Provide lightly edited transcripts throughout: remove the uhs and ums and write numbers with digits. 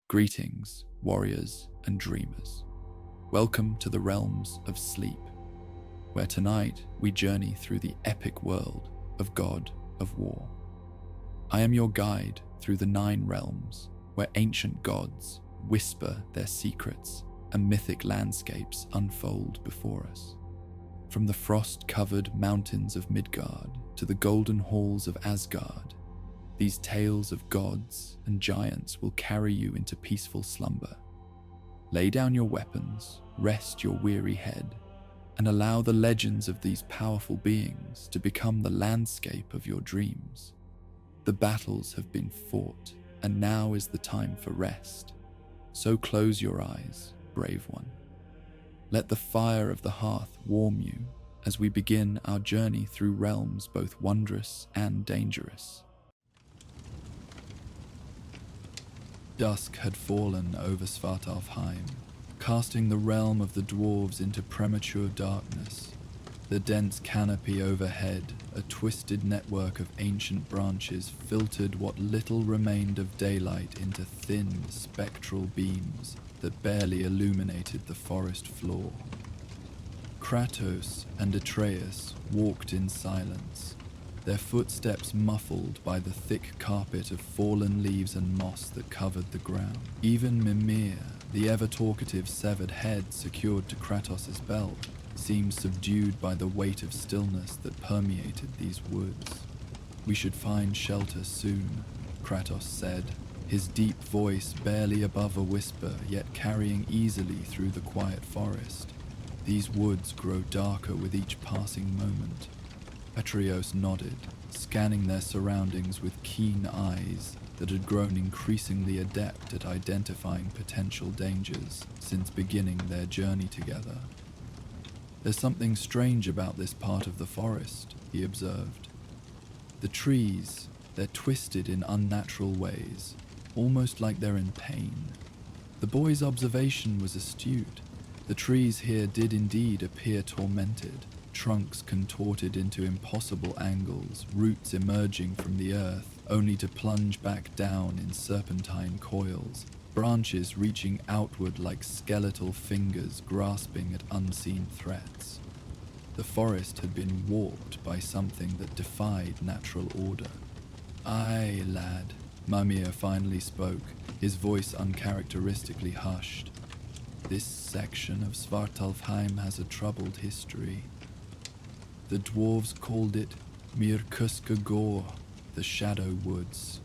Greetings, warriors and dreamers. Welcome to the realms of sleep, where tonight we journey through the epic world of God of War. I am your guide through the 9 realms, where ancient gods whisper their secrets and mythic landscapes unfold before us. From the frost-covered mountains of Midgard to the golden halls of Asgard, these tales of gods and giants will carry you into peaceful slumber. Lay down your weapons, rest your weary head, and allow the legends of these powerful beings to become the landscape of your dreams. The battles have been fought, and now is the time for rest. So close your eyes, brave one. Let the fire of the hearth warm you as we begin our journey through realms both wondrous and dangerous. Dusk had fallen over Svartalheim, casting the realm of the dwarves into premature darkness. The dense canopy overhead, a twisted network of ancient branches, filtered what little remained of daylight into thin, spectral beams that barely illuminated the forest floor. Kratos and Atreus walked in silence, their footsteps muffled by the thick carpet of fallen leaves and moss that covered the ground. Even Mimir, the ever-talkative severed head secured to Kratos' belt, seemed subdued by the weight of stillness that permeated these woods. "We should find shelter soon," Kratos said, his deep voice barely above a whisper, yet carrying easily through the quiet forest. "These woods grow darker with each passing moment." Atreus nodded, scanning their surroundings with keen eyes that had grown increasingly adept at identifying potential dangers since beginning their journey together. "There's something strange about this part of the forest," he observed. "The trees, they're twisted in unnatural ways, almost like they're in pain." The boy's observation was astute. The trees here did indeed appear tormented, trunks contorted into impossible angles, roots emerging from the earth, only to plunge back down in serpentine coils, branches reaching outward like skeletal fingers grasping at unseen threats. The forest had been warped by something that defied natural order. "Aye, lad," Mimir finally spoke, his voice uncharacteristically hushed. "This section of Svartalheim has a troubled history. The dwarves called it Mirkuska Gor, the Shadow Woods.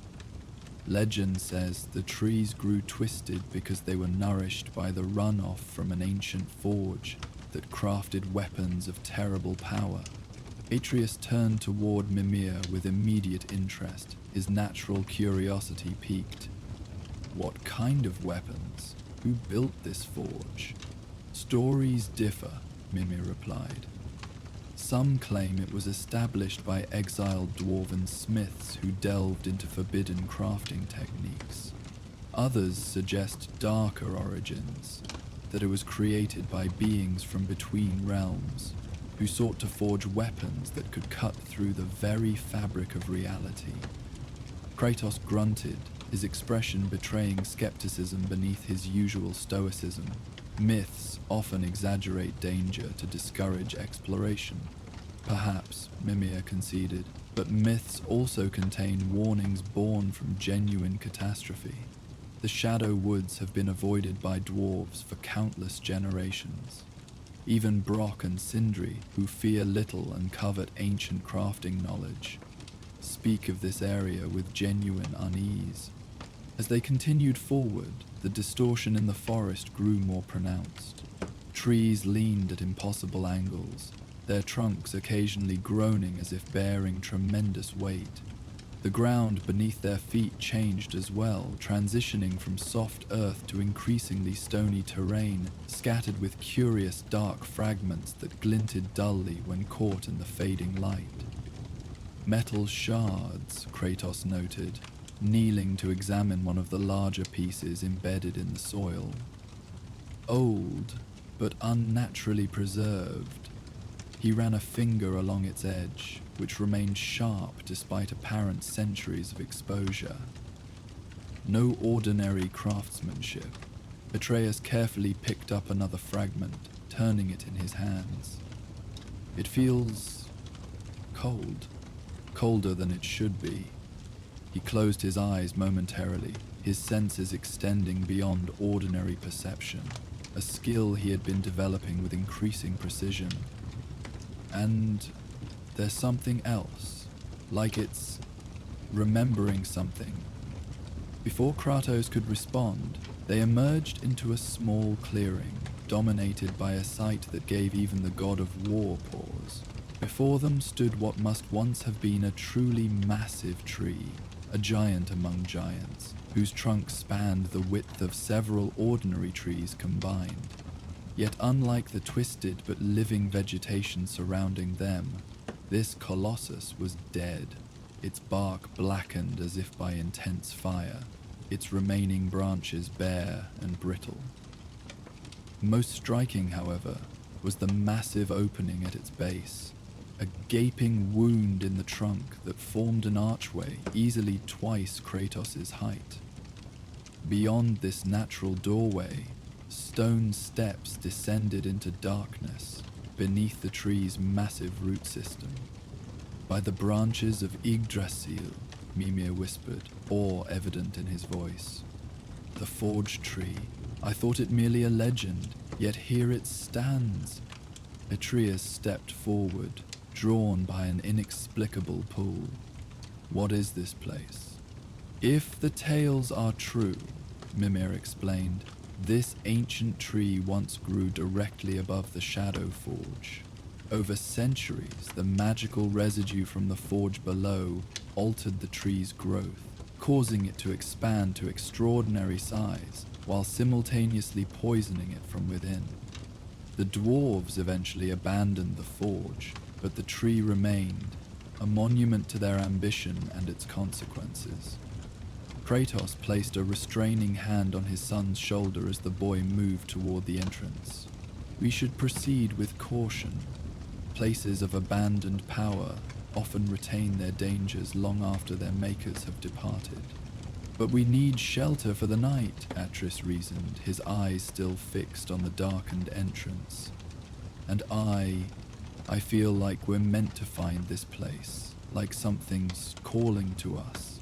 Legend says the trees grew twisted because they were nourished by the runoff from an ancient forge that crafted weapons of terrible power." Atreus turned toward Mimir with immediate interest, his natural curiosity piqued. "What kind of weapons? Who built this forge?" "Stories differ," Mimir replied. "Some claim it was established by exiled dwarven smiths who delved into forbidden crafting techniques. Others suggest darker origins, that it was created by beings from between realms, who sought to forge weapons that could cut through the very fabric of reality." Kratos grunted, his expression betraying skepticism beneath his usual stoicism. Myths often exaggerate danger to discourage exploration. "Perhaps," Mimir conceded, "but myths also contain warnings born from genuine catastrophe. The Shadow Woods have been avoided by dwarves for countless generations. Even Brock and Sindri, who fear little and covet ancient crafting knowledge, speak of this area with genuine unease." As they continued forward, the distortion in the forest grew more pronounced. Trees leaned at impossible angles, their trunks occasionally groaning as if bearing tremendous weight. The ground beneath their feet changed as well, transitioning from soft earth to increasingly stony terrain, scattered with curious dark fragments that glinted dully when caught in the fading light. "Metal shards," Kratos noted, kneeling to examine one of the larger pieces embedded in the soil. "Old, but unnaturally preserved." He ran a finger along its edge, which remained sharp despite apparent centuries of exposure. No ordinary craftsmanship. Atreus carefully picked up another fragment, turning it in his hands. It feels cold, colder than it should be. He closed his eyes momentarily, his senses extending beyond ordinary perception, a skill he had been developing with increasing precision. And there's something else, like it's remembering something. Before Kratos could respond, they emerged into a small clearing, dominated by a sight that gave even the god of war pause. Before them stood what must once have been a truly massive tree, a giant among giants, whose trunk spanned the width of several ordinary trees combined. Yet unlike the twisted but living vegetation surrounding them, this colossus was dead, its bark blackened as if by intense fire, its remaining branches bare and brittle. Most striking, however, was the massive opening at its base, a gaping wound in the trunk that formed an archway easily twice Kratos' height. Beyond this natural doorway, stone steps descended into darkness beneath the tree's massive root system. By the branches of Yggdrasil, Mimir whispered, awe evident in his voice. The forged tree. I thought it merely a legend, yet here it stands. Atreus stepped forward, drawn by an inexplicable pull. What is this place? If the tales are true, Mimir explained, this ancient tree once grew directly above the Shadow Forge. Over centuries, the magical residue from the forge below altered the tree's growth, causing it to expand to extraordinary size, while simultaneously poisoning it from within. The dwarves eventually abandoned the forge, but the tree remained, a monument to their ambition and its consequences. Kratos placed a restraining hand on his son's shoulder as the boy moved toward the entrance. We should proceed with caution. Places of abandoned power often retain their dangers long after their makers have departed. But we need shelter for the night, Atreus reasoned, his eyes still fixed on the darkened entrance. And I feel like we're meant to find this place, like something's calling to us.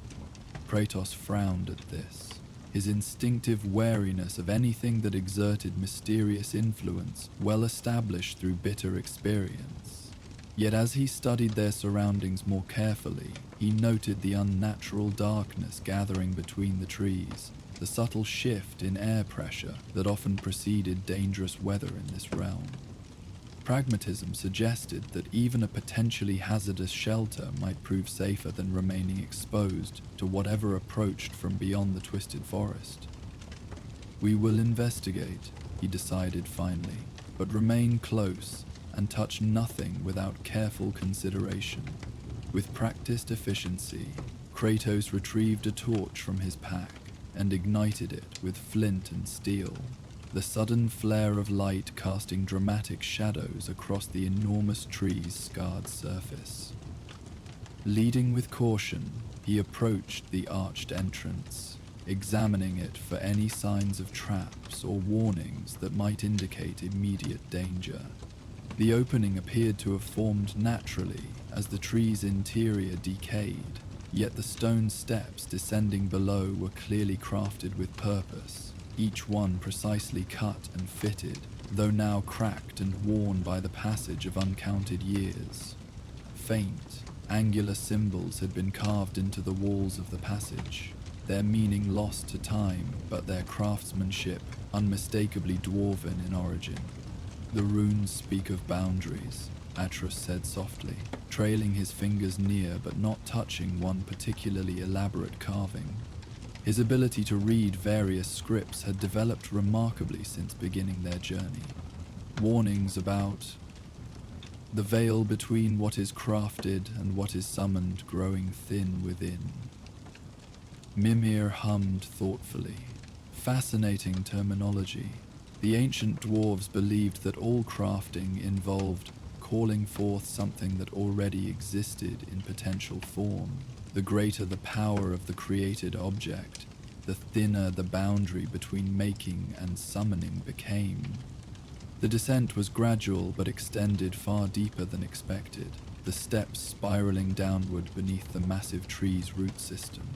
Kratos frowned at this, his instinctive wariness of anything that exerted mysterious influence well established through bitter experience. Yet as he studied their surroundings more carefully, he noted the unnatural darkness gathering between the trees, the subtle shift in air pressure that often preceded dangerous weather in this realm. Pragmatism suggested that even a potentially hazardous shelter might prove safer than remaining exposed to whatever approached from beyond the twisted forest. We will investigate, he decided finally, but remain close and touch nothing without careful consideration. With practiced efficiency, Kratos retrieved a torch from his pack and ignited it with flint and steel, the sudden flare of light casting dramatic shadows across the enormous tree's scarred surface. Leading with caution, he approached the arched entrance, examining it for any signs of traps or warnings that might indicate immediate danger. The opening appeared to have formed naturally as the tree's interior decayed, yet the stone steps descending below were clearly crafted with purpose, each one precisely cut and fitted, though now cracked and worn by the passage of uncounted years. Faint, angular symbols had been carved into the walls of the passage, their meaning lost to time, but their craftsmanship unmistakably dwarven in origin. The runes speak of boundaries, Atreus said softly, trailing his fingers near but not touching one particularly elaborate carving. His ability to read various scripts had developed remarkably since beginning their journey. Warnings about the veil between what is crafted and what is summoned growing thin within. Mimir hummed thoughtfully. Fascinating terminology. The ancient dwarves believed that all crafting involved calling forth something that already existed in potential form. The greater the power of the created object, the thinner the boundary between making and summoning became. The descent was gradual but extended far deeper than expected, the steps spiraling downward beneath the massive tree's root system.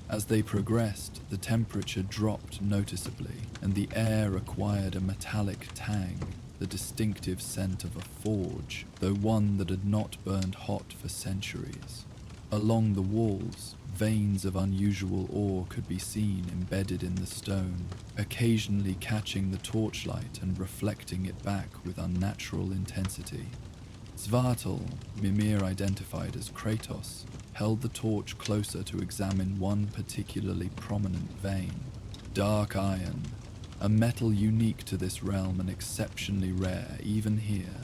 As they progressed, the temperature dropped noticeably, and the air acquired a metallic tang, the distinctive scent of a forge, though one that had not burned hot for centuries. Along the walls, veins of unusual ore could be seen embedded in the stone, occasionally catching the torchlight and reflecting it back with unnatural intensity. Svartalheim, Mimir identified as Kratos, held the torch closer to examine one particularly prominent vein. Dark iron, a metal unique to this realm and exceptionally rare even here.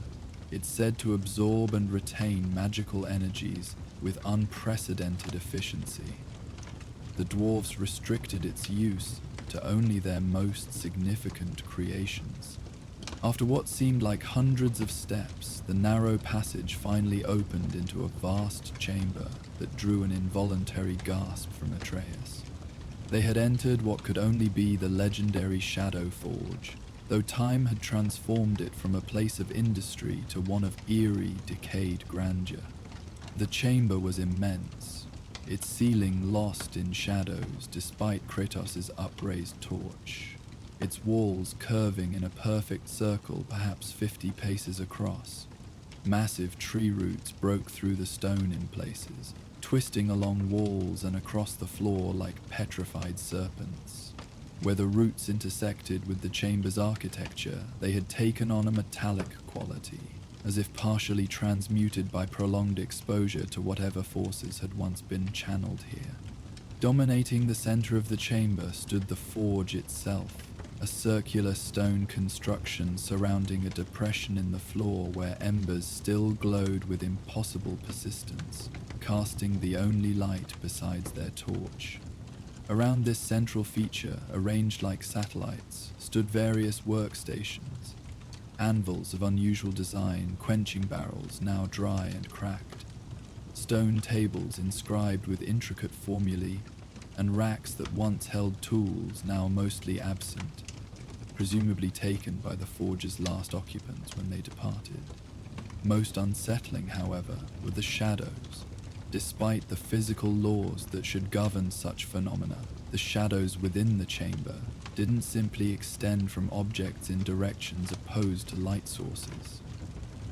It's said to absorb and retain magical energies with unprecedented efficiency. The dwarves restricted its use to only their most significant creations. After what seemed like hundreds of steps, the narrow passage finally opened into a vast chamber that drew an involuntary gasp from Atreus. They had entered what could only be the legendary Shadow Forge, though time had transformed it from a place of industry to one of eerie, decayed grandeur. The chamber was immense, its ceiling lost in shadows despite Kratos' upraised torch, its walls curving in a perfect circle perhaps 50 paces across. Massive tree roots broke through the stone in places, twisting along walls and across the floor like petrified serpents. Where the roots intersected with the chamber's architecture, they had taken on a metallic quality, as if partially transmuted by prolonged exposure to whatever forces had once been channeled here. Dominating the center of the chamber stood the forge itself, a circular stone construction surrounding a depression in the floor where embers still glowed with impossible persistence, casting the only light besides their torch. Around this central feature, arranged like satellites, stood various workstations, anvils of unusual design, quenching barrels now dry and cracked, stone tables inscribed with intricate formulae, and racks that once held tools now mostly absent, presumably taken by the forge's last occupants when they departed. Most unsettling, however, were the shadows. Despite the physical laws that should govern such phenomena, the shadows within the chamber didn't simply extend from objects in directions opposed to light sources.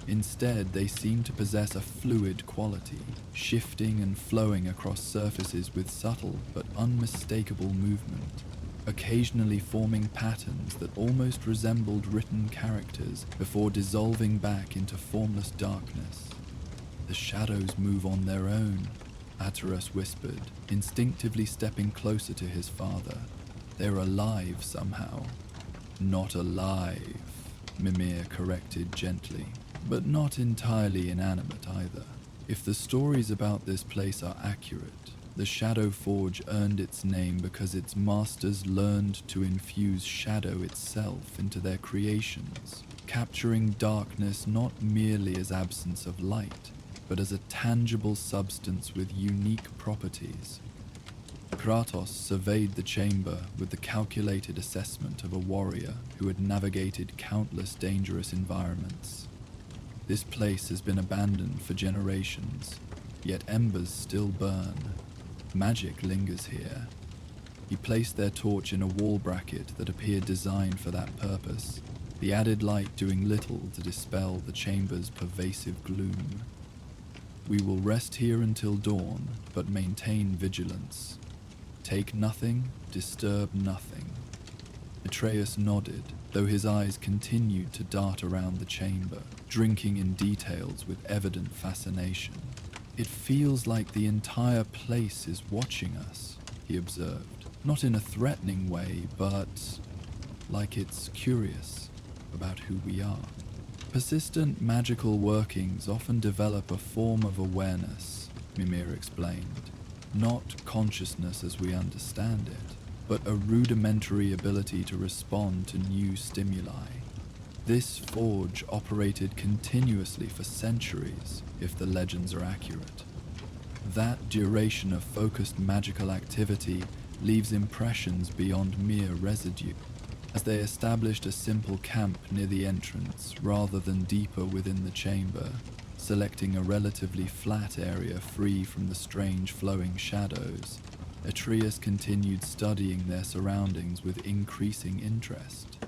Instead, they seemed to possess a fluid quality, shifting and flowing across surfaces with subtle but unmistakable movement, occasionally forming patterns that almost resembled written characters before dissolving back into formless darkness. "The shadows move on their own," Atreus whispered, instinctively stepping closer to his father. "They're alive somehow." "Not alive," Mimir corrected gently, "but not entirely inanimate either. If the stories about this place are accurate, the Shadow Forge earned its name because its masters learned to infuse shadow itself into their creations, capturing darkness not merely as absence of light, but as a tangible substance with unique properties." Kratos surveyed the chamber with the calculated assessment of a warrior who had navigated countless dangerous environments. This place has been abandoned for generations, yet embers still burn. Magic lingers here. He placed their torch in a wall bracket that appeared designed for that purpose, the added light doing little to dispel the chamber's pervasive gloom. "We will rest here until dawn, but maintain vigilance. Take nothing, disturb nothing." Atreus nodded, though his eyes continued to dart around the chamber, drinking in details with evident fascination. "It feels like the entire place is watching us," he observed, not in a threatening way, but like it's curious about who we are. "Persistent magical workings often develop a form of awareness," Mimir explained. "Not consciousness as we understand it, but a rudimentary ability to respond to new stimuli. This forge operated continuously for centuries, if the legends are accurate. That duration of focused magical activity leaves impressions beyond mere residue, as they established a simple camp near the entrance rather than deeper within the chamber, selecting a relatively flat area free from the strange flowing shadows. Atreus continued studying their surroundings with increasing interest.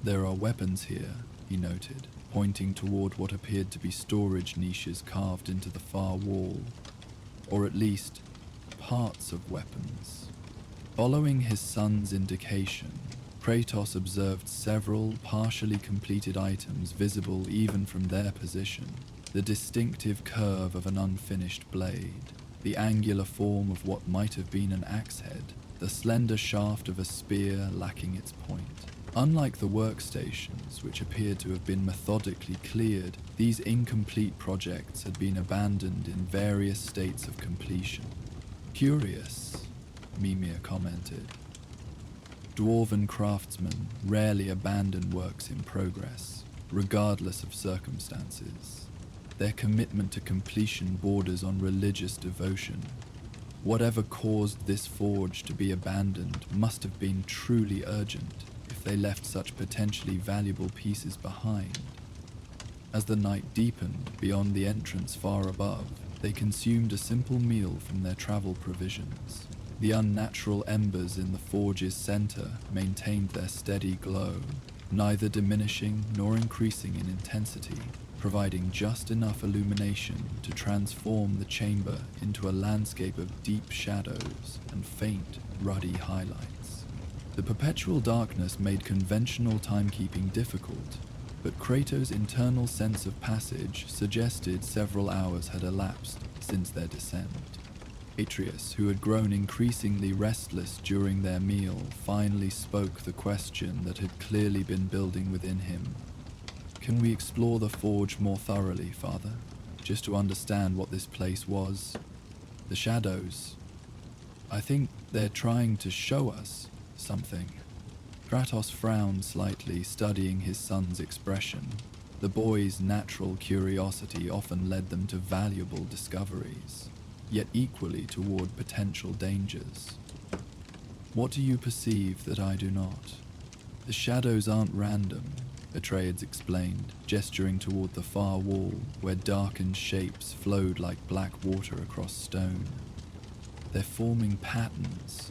"There are weapons here," he noted, pointing toward what appeared to be storage niches carved into the far wall, or at least parts of weapons. Following his son's indication, Kratos observed several partially completed items visible even from their position: the distinctive curve of an unfinished blade, the angular form of what might have been an axe head, the slender shaft of a spear lacking its point. Unlike the workstations, which appeared to have been methodically cleared, these incomplete projects had been abandoned in various states of completion. "Curious," Mimir commented. Dwarven craftsmen rarely abandon works in progress, regardless of circumstances. Their commitment to completion borders on religious devotion. Whatever caused this forge to be abandoned must have been truly urgent if they left such potentially valuable pieces behind. As the night deepened beyond the entrance far above, they consumed a simple meal from their travel provisions. The unnatural embers in the forge's center maintained their steady glow, neither diminishing nor increasing in intensity, providing just enough illumination to transform the chamber into a landscape of deep shadows and faint, ruddy highlights. The perpetual darkness made conventional timekeeping difficult, but Kratos' internal sense of passage suggested several hours had elapsed since their descent. Atreus, who had grown increasingly restless during their meal, finally spoke the question that had clearly been building within him. "Can we explore the forge more thoroughly, Father? Just to understand what this place was? The shadows. I think they're trying to show us something." Kratos frowned slightly, studying his son's expression. The boy's natural curiosity often led them to valuable discoveries, yet equally toward potential dangers. "What do you perceive that I do not? The shadows aren't random," Atreides explained, gesturing toward the far wall where darkened shapes flowed like black water across stone. "They're forming patterns,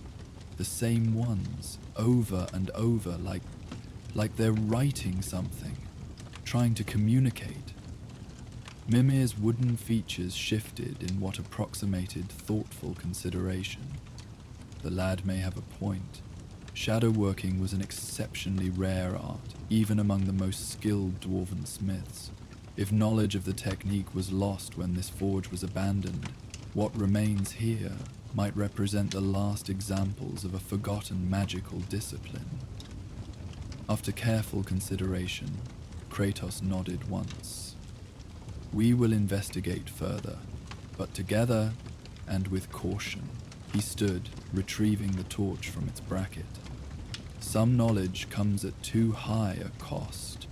the same ones, over and over, like they're writing something, trying to communicate." Mimir's wooden features shifted in what approximated thoughtful consideration. The lad may have a point. Shadow working was an exceptionally rare art, even among the most skilled dwarven smiths. If knowledge of the technique was lost when this forge was abandoned, what remains here might represent the last examples of a forgotten magical discipline. After careful consideration, Kratos nodded once. "We will investigate further, but together and with caution." He stood, retrieving the torch from its bracket. "Some knowledge comes at too high a cost."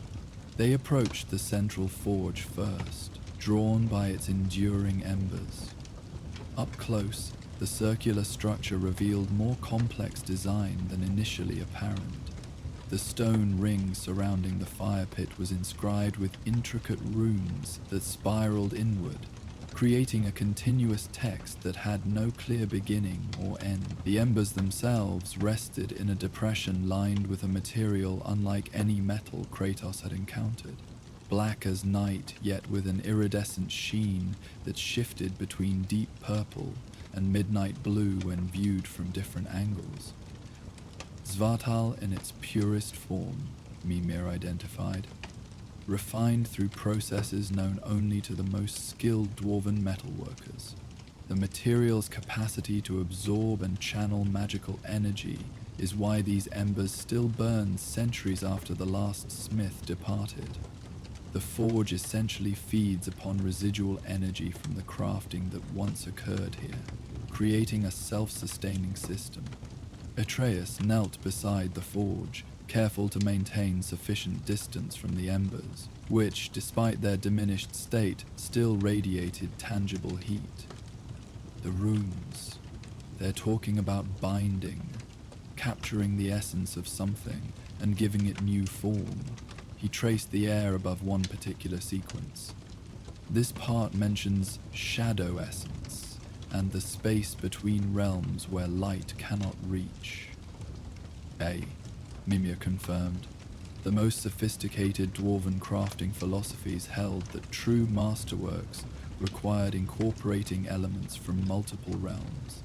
They approached the central forge first, drawn by its enduring embers. Up close, the circular structure revealed more complex design than initially apparent. The stone ring surrounding the fire pit was inscribed with intricate runes that spiraled inward, creating a continuous text that had no clear beginning or end. The embers themselves rested in a depression lined with a material unlike any metal Kratos had encountered. Black as night, yet with an iridescent sheen that shifted between deep purple and midnight blue when viewed from different angles. Svartalheim in its purest form, Mimir identified, refined through processes known only to the most skilled dwarven metalworkers. The material's capacity to absorb and channel magical energy is why these embers still burn centuries after the last smith departed. The forge essentially feeds upon residual energy from the crafting that once occurred here, creating a self-sustaining system. Atreus knelt beside the forge, careful to maintain sufficient distance from the embers, which, despite their diminished state, still radiated tangible heat. The runes. They're talking about binding, capturing the essence of something and giving it new form. He traced the air above one particular sequence. This part mentions shadow essence and the space between realms where light cannot reach. Mimir confirmed. The most sophisticated dwarven crafting philosophies held that true masterworks required incorporating elements from multiple realms,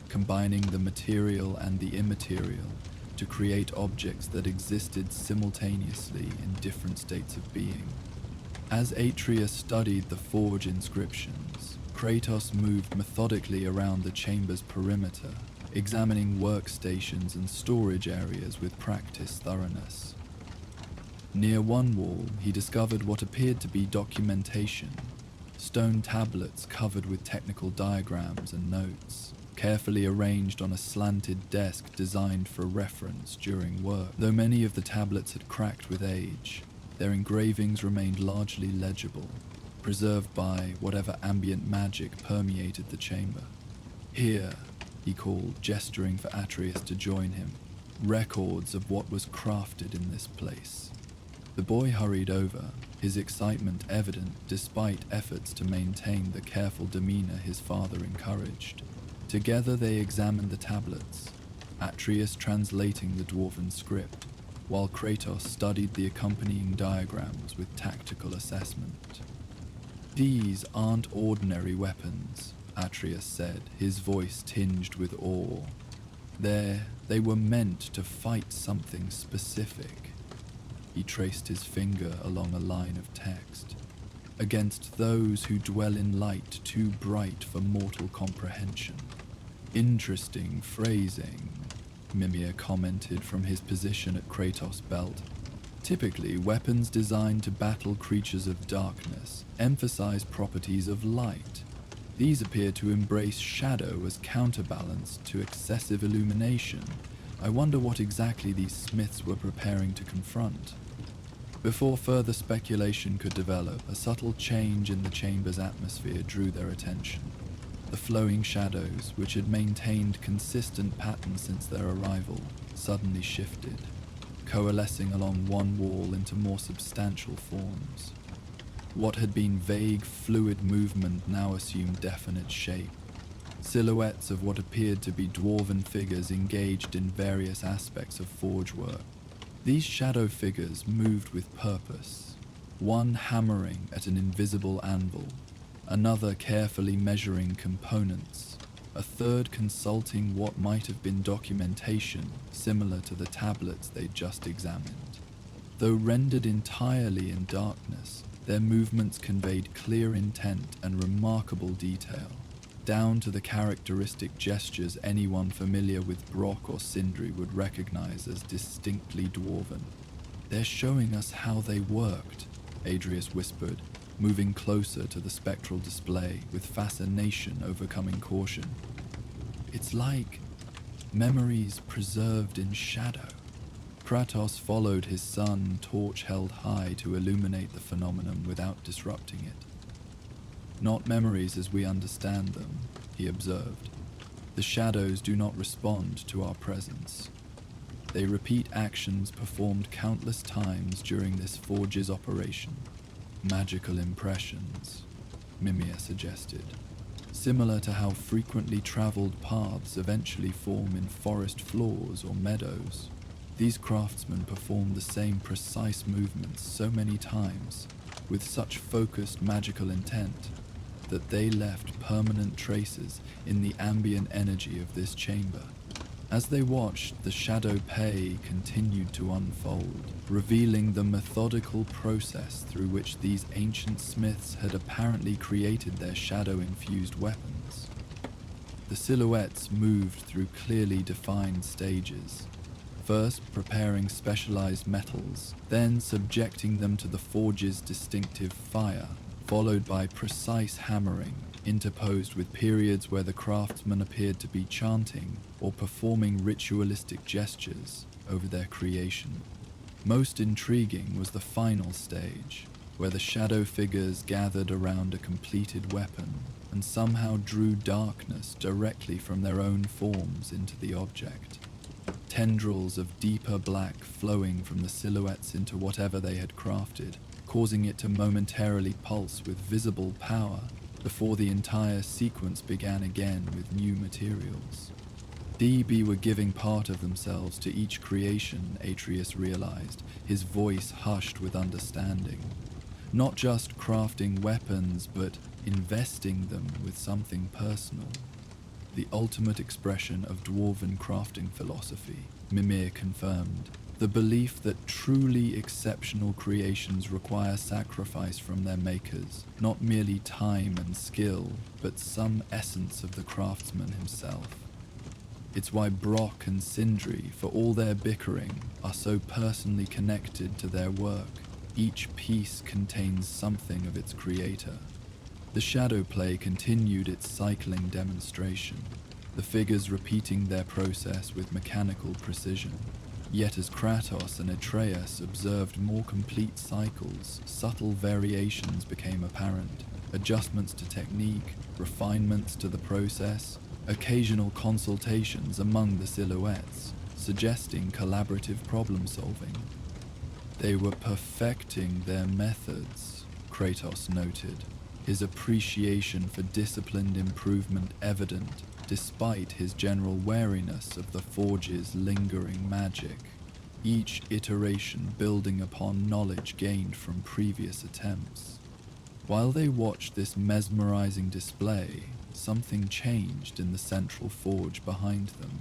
combining the material and the immaterial to create objects that existed simultaneously in different states of being. As Atreus studied the forge inscriptions, Kratos moved methodically around the chamber's perimeter, examining workstations and storage areas with practiced thoroughness. Near one wall, he discovered what appeared to be documentation, stone tablets covered with technical diagrams and notes, carefully arranged on a slanted desk designed for reference during work. Though many of the tablets had cracked with age, their engravings remained largely legible, preserved by whatever ambient magic permeated the chamber. "Here," he called, gesturing for Atreus to join him, "records of what was crafted in this place." The boy hurried over, his excitement evident despite efforts to maintain the careful demeanor his father encouraged. Together they examined the tablets, Atreus translating the dwarven script, while Kratos studied the accompanying diagrams with tactical assessment. "These aren't ordinary weapons," Atreus said, his voice tinged with awe. They were meant to fight something specific." He traced his finger along a line of text. "Against those who dwell in light too bright for mortal comprehension." "Interesting phrasing," Mimir commented from his position at Kratos' belt. "Typically, weapons designed to battle creatures of darkness emphasize properties of light. These appear to embrace shadow as counterbalance to excessive illumination. I wonder what exactly these smiths were preparing to confront." Before further speculation could develop, a subtle change in the chamber's atmosphere drew their attention. The flowing shadows, which had maintained consistent patterns since their arrival, suddenly shifted, coalescing along one wall into more substantial forms. What had been vague, fluid movement now assumed definite shape. Silhouettes of what appeared to be dwarven figures engaged in various aspects of forge work. These shadow figures moved with purpose, one hammering at an invisible anvil, another carefully measuring components, a third consulting what might have been documentation similar to the tablets they'd just examined. Though rendered entirely in darkness, their movements conveyed clear intent and remarkable detail, down to the characteristic gestures anyone familiar with Brock or Sindri would recognize as distinctly dwarven. "They're showing us how they worked," Atreus whispered, moving closer to the spectral display with fascination overcoming caution. "It's like memories preserved in shadow." Kratos followed his son, torch held high to illuminate the phenomenon without disrupting it. "Not memories as we understand them," he observed. "The shadows do not respond to our presence. They repeat actions performed countless times during this forge's operation. Magical impressions," Mimir suggested. "Similar to how frequently traveled paths eventually form in forest floors or meadows. These craftsmen perform the same precise movements so many times, with such focused magical intent, that they left permanent traces in the ambient energy of this chamber." As they watched, the shadow pay continued to unfold, revealing the methodical process through which these ancient smiths had apparently created their shadow-infused weapons. The silhouettes moved through clearly defined stages, first preparing specialized metals, then subjecting them to the forge's distinctive fire, followed by precise hammering, interposed with periods where the craftsmen appeared to be chanting or performing ritualistic gestures over their creation. Most intriguing was the final stage, where the shadow figures gathered around a completed weapon and somehow drew darkness directly from their own forms into the object. Tendrils of deeper black flowing from the silhouettes into whatever they had crafted, causing it to momentarily pulse with visible power before the entire sequence began again with new materials. DB were giving part of themselves to each creation, Atreus realized, his voice hushed with understanding. Not just crafting weapons, but investing them with something personal. The ultimate expression of dwarven crafting philosophy, Mimir confirmed. The belief that truly exceptional creations require sacrifice from their makers, not merely time and skill, but some essence of the craftsman himself. It's why Brock and Sindri, for all their bickering, are so personally connected to their work. Each piece contains something of its creator. The shadow play continued its cycling demonstration, the figures repeating their process with mechanical precision. Yet as Kratos and Atreus observed more complete cycles, subtle variations became apparent. Adjustments to technique, refinements to the process, occasional consultations among the silhouettes, suggesting collaborative problem solving. They were perfecting their methods, Kratos noted, his appreciation for disciplined improvement evident despite his general wariness of the Forge's lingering magic, each iteration building upon knowledge gained from previous attempts. While they watched this mesmerizing display, something changed in the central forge behind them.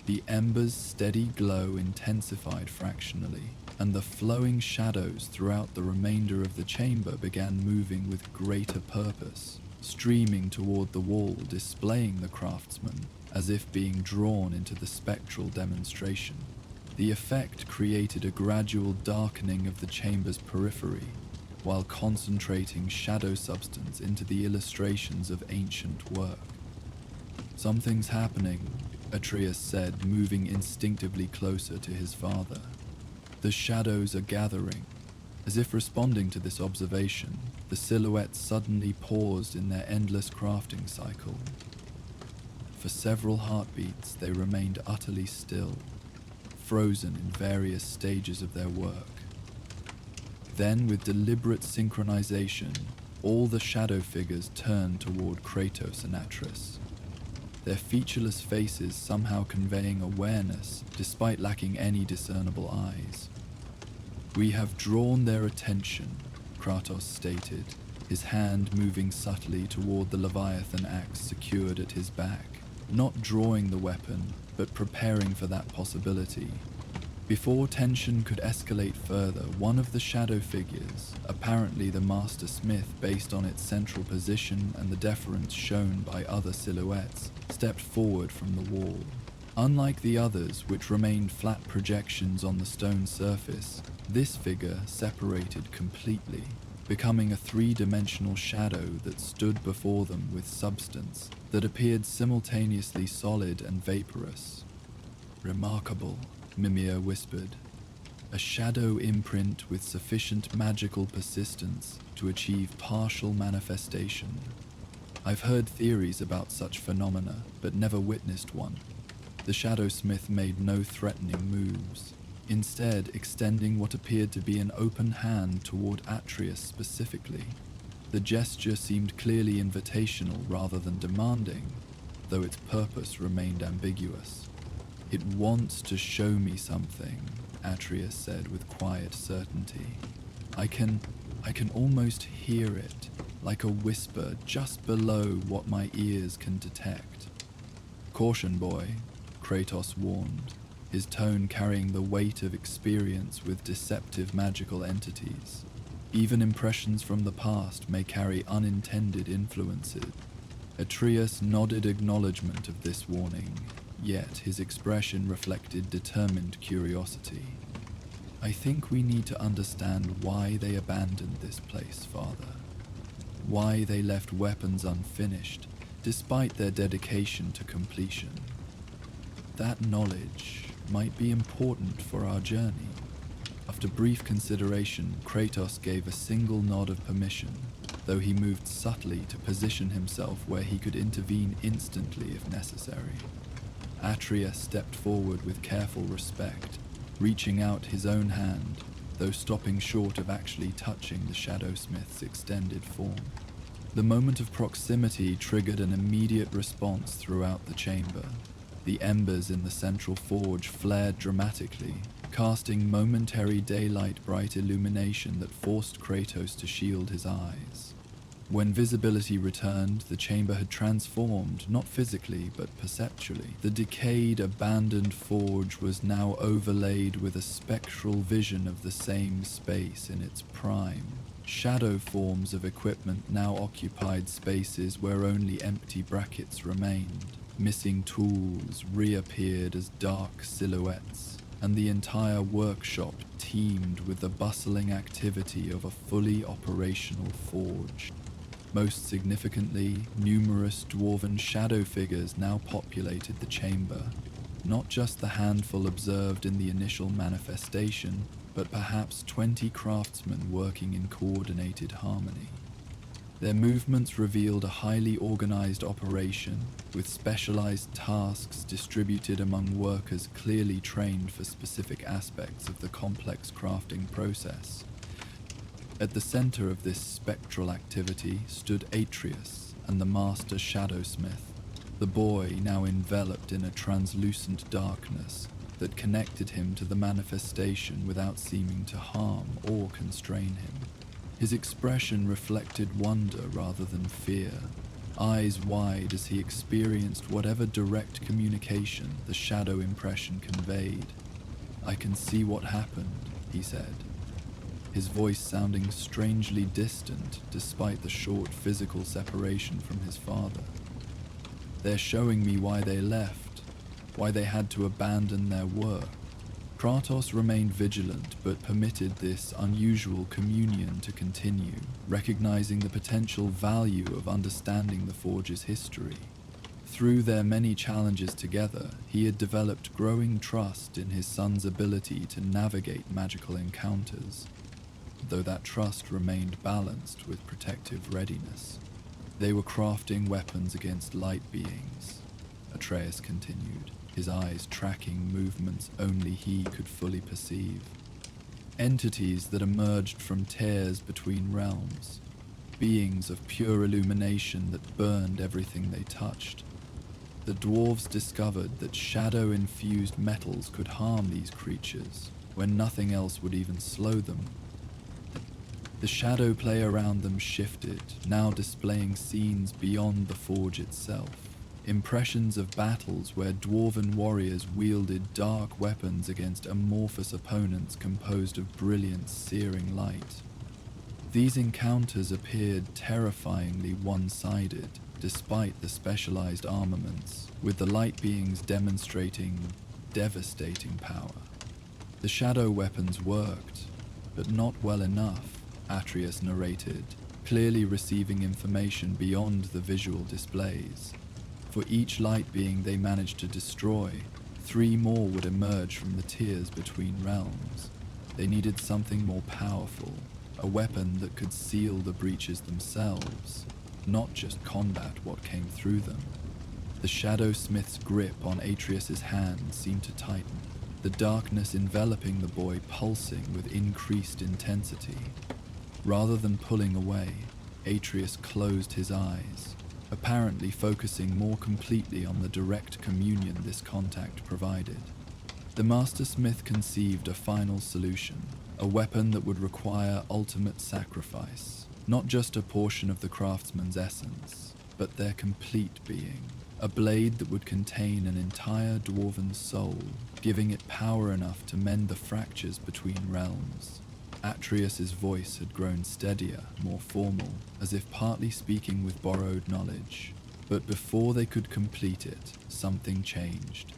The ember's steady glow intensified fractionally, and the flowing shadows throughout the remainder of the chamber began moving with greater purpose, streaming toward the wall, displaying the craftsman as if being drawn into the spectral demonstration. The effect created a gradual darkening of the chamber's periphery, while concentrating shadow substance into the illustrations of ancient work. "Something's happening," Atreus said, moving instinctively closer to his father. "The shadows are gathering." As if responding to this observation, the silhouettes suddenly paused in their endless crafting cycle. For several heartbeats, they remained utterly still, frozen in various stages of their work. Then, with deliberate synchronization, all the shadow figures turned toward Kratos and Atreus, their featureless faces somehow conveying awareness despite lacking any discernible eyes. "We have drawn their attention," Kratos stated, his hand moving subtly toward the Leviathan axe secured at his back, not drawing the weapon, but preparing for that possibility. Before tension could escalate further, one of the shadow figures, apparently the master smith based on its central position and the deference shown by other silhouettes, stepped forward from the wall. Unlike the others, which remained flat projections on the stone surface, this figure separated completely, becoming a three-dimensional shadow that stood before them with substance that appeared simultaneously solid and vaporous. "Remarkable," Mimir whispered. "A shadow imprint with sufficient magical persistence to achieve partial manifestation. I've heard theories about such phenomena, but never witnessed one." The Shadowsmith made no threatening moves, instead extending what appeared to be an open hand toward Atreus specifically. The gesture seemed clearly invitational rather than demanding, though its purpose remained ambiguous. "It wants to show me something," Atreus said with quiet certainty. I can almost hear it, like a whisper just below what my ears can detect." "Caution, boy," Kratos warned, his tone carrying the weight of experience with deceptive magical entities. "Even impressions from the past may carry unintended influences." Atreus nodded acknowledgement of this warning, yet his expression reflected determined curiosity. "I think we need to understand why they abandoned this place, Father. Why they left weapons unfinished, despite their dedication to completion. That knowledge might be important for our journey." After brief consideration, Kratos gave a single nod of permission, though he moved subtly to position himself where he could intervene instantly if necessary. Atreus stepped forward with careful respect, reaching out his own hand, though stopping short of actually touching the Shadowsmith's extended form. The moment of proximity triggered an immediate response throughout the chamber. The embers in the central forge flared dramatically, casting momentary daylight-bright illumination that forced Kratos to shield his eyes. When visibility returned, the chamber had transformed, not physically but perceptually. The decayed, abandoned forge was now overlaid with a spectral vision of the same space in its prime. Shadow forms of equipment now occupied spaces where only empty brackets remained. Missing tools reappeared as dark silhouettes, and the entire workshop teemed with the bustling activity of a fully operational forge. Most significantly, numerous dwarven shadow figures now populated the chamber, not just the handful observed in the initial manifestation, but perhaps 20 craftsmen working in coordinated harmony. Their movements revealed a highly organized operation, with specialized tasks distributed among workers clearly trained for specific aspects of the complex crafting process. At the center of this spectral activity stood Atreus and the master Shadowsmith, the boy now enveloped in a translucent darkness that connected him to the manifestation without seeming to harm or constrain him. His expression reflected wonder rather than fear, eyes wide as he experienced whatever direct communication the shadow impression conveyed. "I can see what happened," he said, his voice sounding strangely distant despite the short physical separation from his father. "They're showing me why they left, why they had to abandon their work." Kratos remained vigilant but permitted this unusual communion to continue, recognizing the potential value of understanding the Forge's history. Through their many challenges together, he had developed growing trust in his son's ability to navigate magical encounters, though that trust remained balanced with protective readiness. "They were crafting weapons against light beings," Atreus continued, his eyes tracking movements only he could fully perceive. "Entities that emerged from tears between realms, beings of pure illumination that burned everything they touched. The dwarves discovered that shadow-infused metals could harm these creatures when nothing else would even slow them. The shadow play around them shifted, now displaying scenes beyond the forge itself. Impressions of battles where dwarven warriors wielded dark weapons against amorphous opponents composed of brilliant, searing light. These encounters appeared terrifyingly one-sided, despite the specialized armaments, with the light beings demonstrating devastating power. The shadow weapons worked, but not well enough, Atreus narrated, clearly receiving information beyond the visual displays. For each light being they managed to destroy, 3 more would emerge from the tiers between realms. They needed something more powerful, a weapon that could seal the breaches themselves, not just combat what came through them. The Shadowsmith's grip on Atreus's hand seemed to tighten, the darkness enveloping the boy pulsing with increased intensity. Rather than pulling away, Atreus closed his eyes, apparently focusing more completely on the direct communion this contact provided. The Master Smith conceived a final solution, a weapon that would require ultimate sacrifice, not just a portion of the craftsman's essence, but their complete being. A blade that would contain an entire dwarven soul, giving it power enough to mend the fractures between realms. Atreus's voice had grown steadier, more formal, as if partly speaking with borrowed knowledge. But before they could complete it, something changed.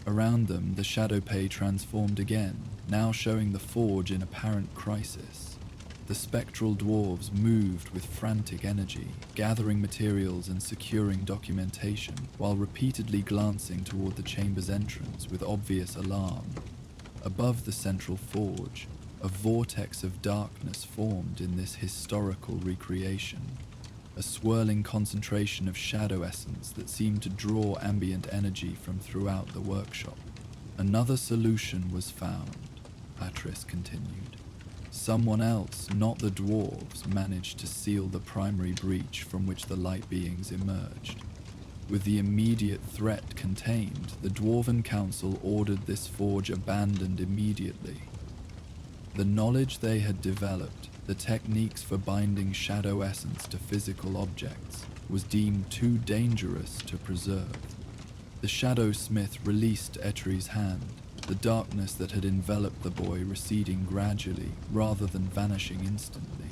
Around them, the Shadowpay transformed again, now showing the forge in apparent crisis. The spectral dwarves moved with frantic energy, gathering materials and securing documentation, while repeatedly glancing toward the chamber's entrance with obvious alarm. Above the central forge, a vortex of darkness formed in this historical recreation, a swirling concentration of shadow essence that seemed to draw ambient energy from throughout the workshop. Another solution was found, Atris continued. Someone else, not the dwarves, managed to seal the primary breach from which the light beings emerged. With the immediate threat contained, the Dwarven Council ordered this forge abandoned immediately. The knowledge they had developed, the techniques for binding shadow essence to physical objects, was deemed too dangerous to preserve. The Shadow Smith released Etri's hand, the darkness that had enveloped the boy receding gradually rather than vanishing instantly.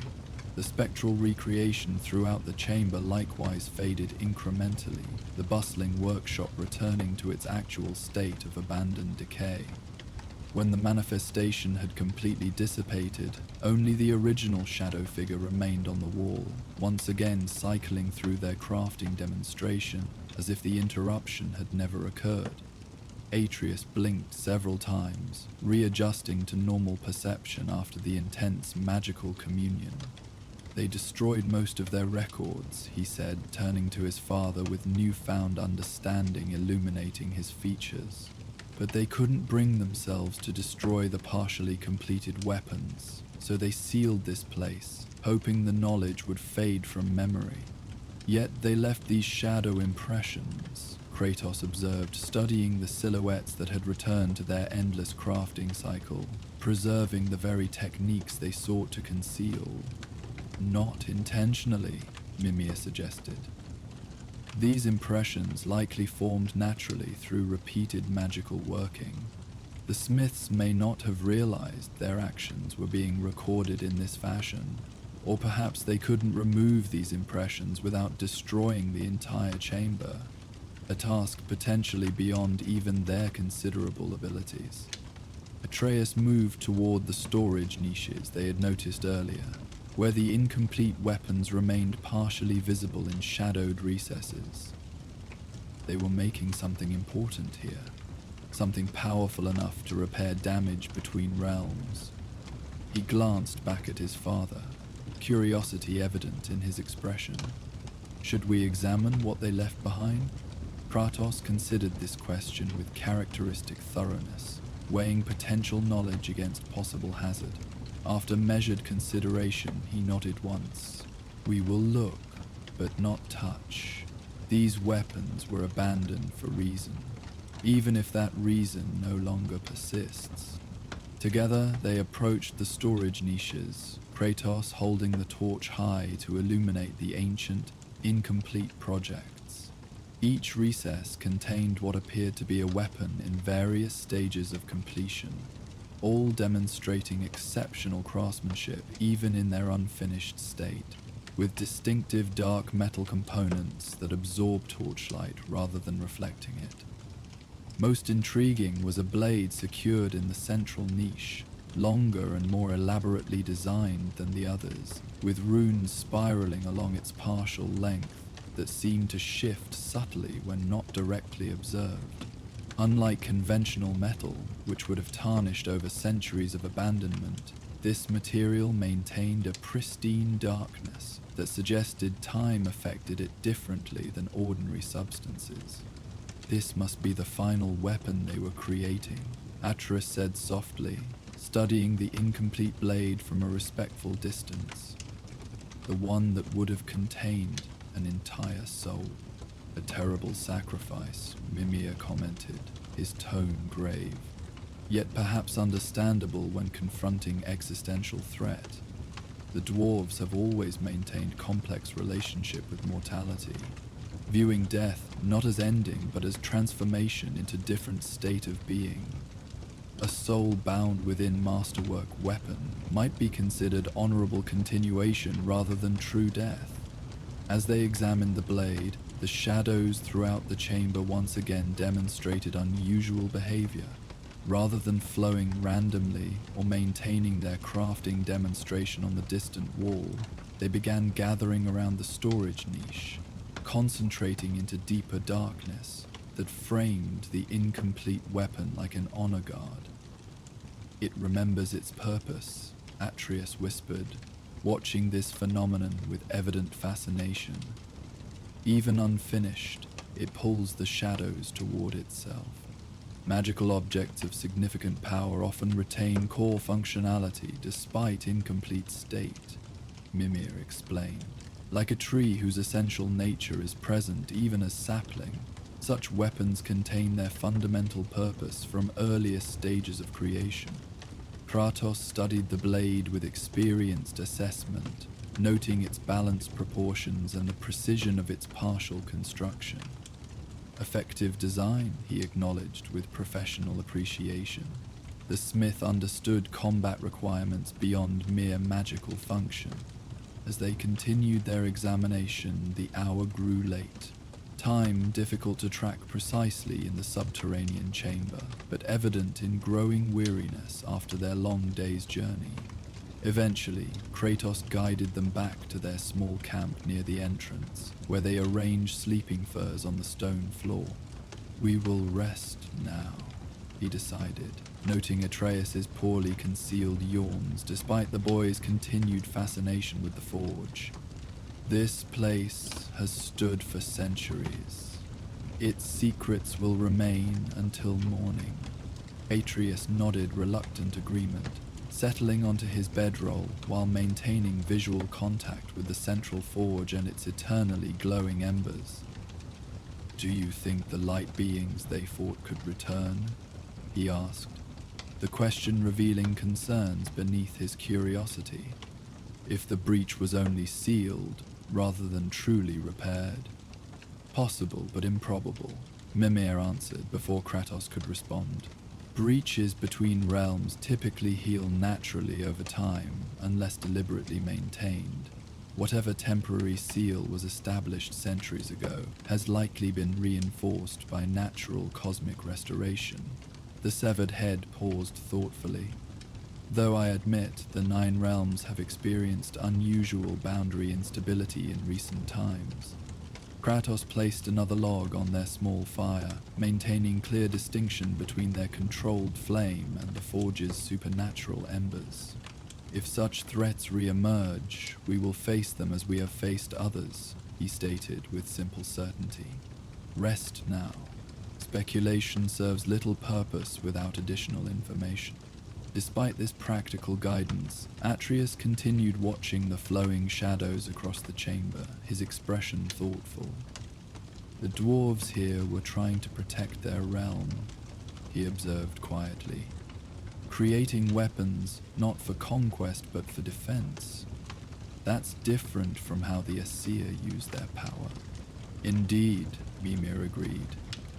The spectral recreation throughout the chamber likewise faded incrementally, the bustling workshop returning to its actual state of abandoned decay. When the manifestation had completely dissipated, only the original shadow figure remained on the wall, once again cycling through their crafting demonstration as if the interruption had never occurred. Atreus blinked several times, readjusting to normal perception after the intense magical communion. They destroyed most of their records, he said, turning to his father with newfound understanding illuminating his features. But they couldn't bring themselves to destroy the partially completed weapons, so they sealed this place, hoping the knowledge would fade from memory. Yet they left these shadow impressions, Kratos observed, studying the silhouettes that had returned to their endless crafting cycle, preserving the very techniques they sought to conceal. Not intentionally, Mimir suggested. These impressions likely formed naturally through repeated magical working. The Smiths may not have realized their actions were being recorded in this fashion, or perhaps they couldn't remove these impressions without destroying the entire chamber, a task potentially beyond even their considerable abilities. Atreus moved toward the storage niches they had noticed earlier, where the incomplete weapons remained partially visible in shadowed recesses. They were making something important here, something powerful enough to repair damage between realms. He glanced back at his father, curiosity evident in his expression. Should we examine what they left behind? Kratos considered this question with characteristic thoroughness, weighing potential knowledge against possible hazard. After measured consideration, he nodded once. We will look, but not touch. These weapons were abandoned for reason, even if that reason no longer persists. Together, they approached the storage niches, Kratos holding the torch high to illuminate the ancient, incomplete projects. Each recess contained what appeared to be a weapon in various stages of completion, all demonstrating exceptional craftsmanship even in their unfinished state, with distinctive dark metal components that absorb torchlight rather than reflecting it. Most intriguing was a blade secured in the central niche, longer and more elaborately designed than the others, with runes spiraling along its partial length that seemed to shift subtly when not directly observed. Unlike conventional metal, which would have tarnished over centuries of abandonment, this material maintained a pristine darkness that suggested time affected it differently than ordinary substances. This must be the final weapon they were creating, Atreus said softly, studying the incomplete blade from a respectful distance. The one that would have contained an entire soul. A terrible sacrifice, Mimir commented, his tone grave, yet perhaps understandable when confronting existential threat. The dwarves have always maintained complex relationship with mortality, viewing death not as ending but as transformation into different state of being. A soul bound within masterwork weapon might be considered honorable continuation rather than true death. As they examined the blade, the shadows throughout the chamber once again demonstrated unusual behavior. Rather than flowing randomly or maintaining their crafting demonstration on the distant wall, they began gathering around the storage niche, concentrating into deeper darkness that framed the incomplete weapon like an honor guard. It remembers its purpose, Atreus whispered, watching this phenomenon with evident fascination. Even unfinished, it pulls the shadows toward itself. Magical objects of significant power often retain core functionality despite incomplete state, Mimir explained. Like a tree whose essential nature is present even as sapling, such weapons contain their fundamental purpose from earliest stages of creation. Kratos studied the blade with experienced assessment, noting its balanced proportions and the precision of its partial construction. Effective design, he acknowledged with professional appreciation. The smith understood combat requirements beyond mere magical function. As they continued their examination, the hour grew late. Time difficult to track precisely in the subterranean chamber, but evident in growing weariness after their long day's journey. Eventually, Kratos guided them back to their small camp near the entrance, where they arranged sleeping furs on the stone floor. "We will rest now," he decided, noting Atreus's poorly concealed yawns despite the boy's continued fascination with the forge. "This place has stood for centuries. Its secrets will remain until morning." Atreus nodded reluctant agreement, settling onto his bedroll while maintaining visual contact with the central forge and its eternally glowing embers. "Do you think the light beings they fought could return?" he asked, the question revealing concerns beneath his curiosity. If the breach was only sealed, rather than truly repaired. "Possible, but improbable," Mimir answered before Kratos could respond. "Breaches between realms typically heal naturally over time, unless deliberately maintained. Whatever temporary seal was established centuries ago has likely been reinforced by natural cosmic restoration." The severed head paused thoughtfully. "Though I admit the 9 realms have experienced unusual boundary instability in recent times." Kratos placed another log on their small fire, maintaining clear distinction between their controlled flame and the forge's supernatural embers. "If such threats re-emerge, we will face them as we have faced others," he stated with simple certainty. "Rest now. Speculation serves little purpose without additional information." Despite this practical guidance, Atreus continued watching the flowing shadows across the chamber, his expression thoughtful. "The dwarves here were trying to protect their realm," he observed quietly. "Creating weapons not for conquest but for defense. That's different from how the Aesir use their power." "Indeed," Mimir agreed.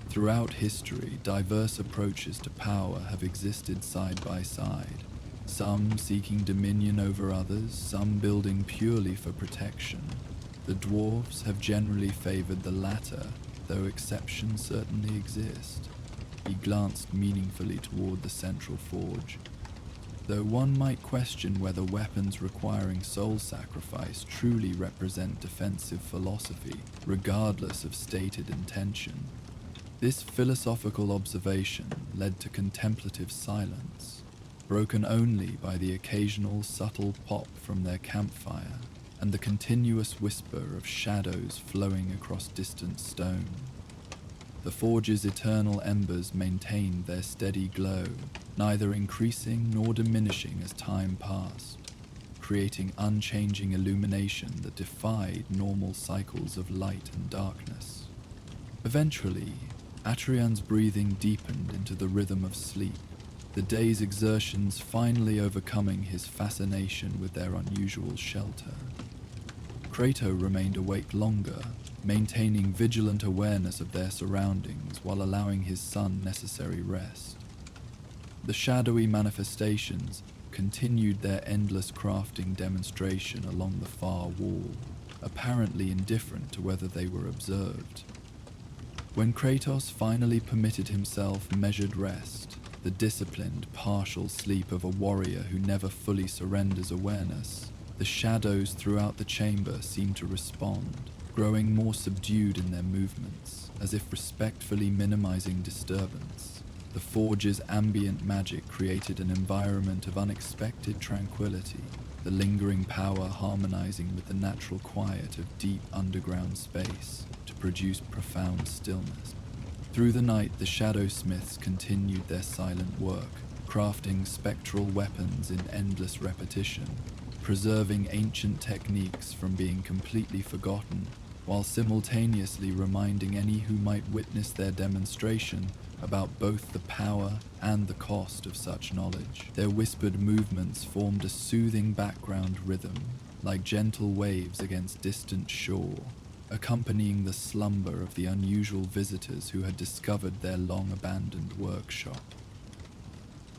"Throughout history, diverse approaches to power have existed side by side, some seeking dominion over others, some building purely for protection. The dwarves have generally favored the latter, though exceptions certainly exist." He glanced meaningfully toward the central forge. "Though one might question whether weapons requiring soul sacrifice truly represent defensive philosophy, regardless of stated intention." This philosophical observation led to contemplative silence, broken only by the occasional subtle pop from their campfire and the continuous whisper of shadows flowing across distant stone. The forge's eternal embers maintained their steady glow, neither increasing nor diminishing as time passed, creating unchanging illumination that defied normal cycles of light and darkness. Eventually, Atrian's breathing deepened into the rhythm of sleep, the day's exertions finally overcoming his fascination with their unusual shelter. Kratos remained awake longer, maintaining vigilant awareness of their surroundings while allowing his son necessary rest. The shadowy manifestations continued their endless crafting demonstration along the far wall, apparently indifferent to whether they were observed. When Kratos finally permitted himself measured rest, the disciplined, partial sleep of a warrior who never fully surrenders awareness, the shadows throughout the chamber seemed to respond, growing more subdued in their movements, as if respectfully minimizing disturbance. The forge's ambient magic created an environment of unexpected tranquility, the lingering power harmonizing with the natural quiet of deep underground space to produce profound stillness. Through the night, the shadow smiths continued their silent work, crafting spectral weapons in endless repetition, preserving ancient techniques from being completely forgotten, while simultaneously reminding any who might witness their demonstration about both the power and the cost of such knowledge. Their whispered movements formed a soothing background rhythm, like gentle waves against distant shore, accompanying the slumber of the unusual visitors who had discovered their long-abandoned workshop.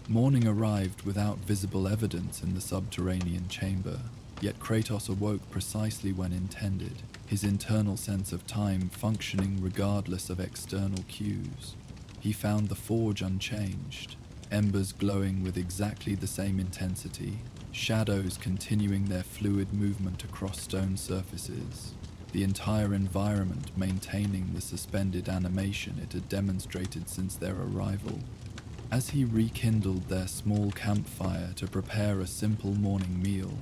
Morning arrived without visible evidence in the subterranean chamber, yet Kratos awoke precisely when intended, his internal sense of time functioning regardless of external cues. He found the forge unchanged, embers glowing with exactly the same intensity, shadows continuing their fluid movement across stone surfaces, the entire environment maintaining the suspended animation it had demonstrated since their arrival. As he rekindled their small campfire to prepare a simple morning meal,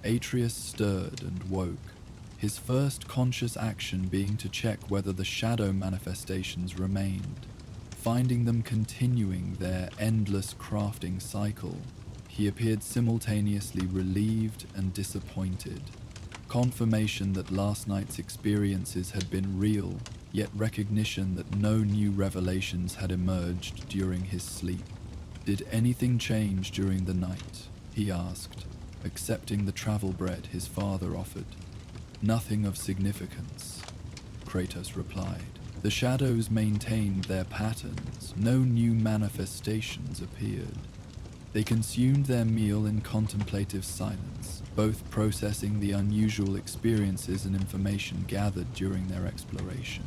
Atreus stirred and woke, his first conscious action being to check whether the shadow manifestations remained. Finding them continuing their endless crafting cycle, he appeared simultaneously relieved and disappointed. Confirmation that last night's experiences had been real, yet recognition that no new revelations had emerged during his sleep. Did anything change during the night? He asked, accepting the travel bread his father offered. Nothing of significance, Kratos replied. The shadows maintained their patterns, no new manifestations appeared. They consumed their meal in contemplative silence, both processing the unusual experiences and information gathered during their exploration.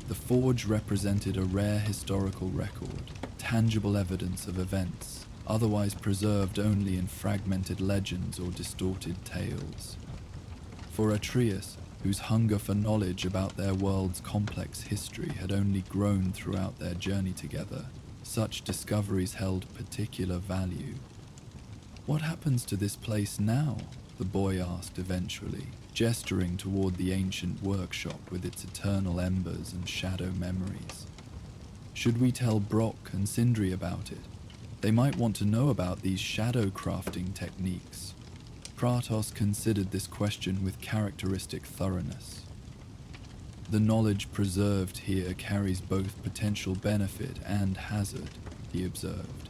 The forge represented a rare historical record, tangible evidence of events, otherwise preserved only in fragmented legends or distorted tales. For Atreus, whose hunger for knowledge about their world's complex history had only grown throughout their journey together, such discoveries held particular value. "What happens to this place now?" the boy asked eventually, gesturing toward the ancient workshop with its eternal embers and shadow memories. "Should we tell Brock and Sindri about it? They might want to know about these shadow crafting techniques." Kratos considered this question with characteristic thoroughness. "The knowledge preserved here carries both potential benefit and hazard," he observed.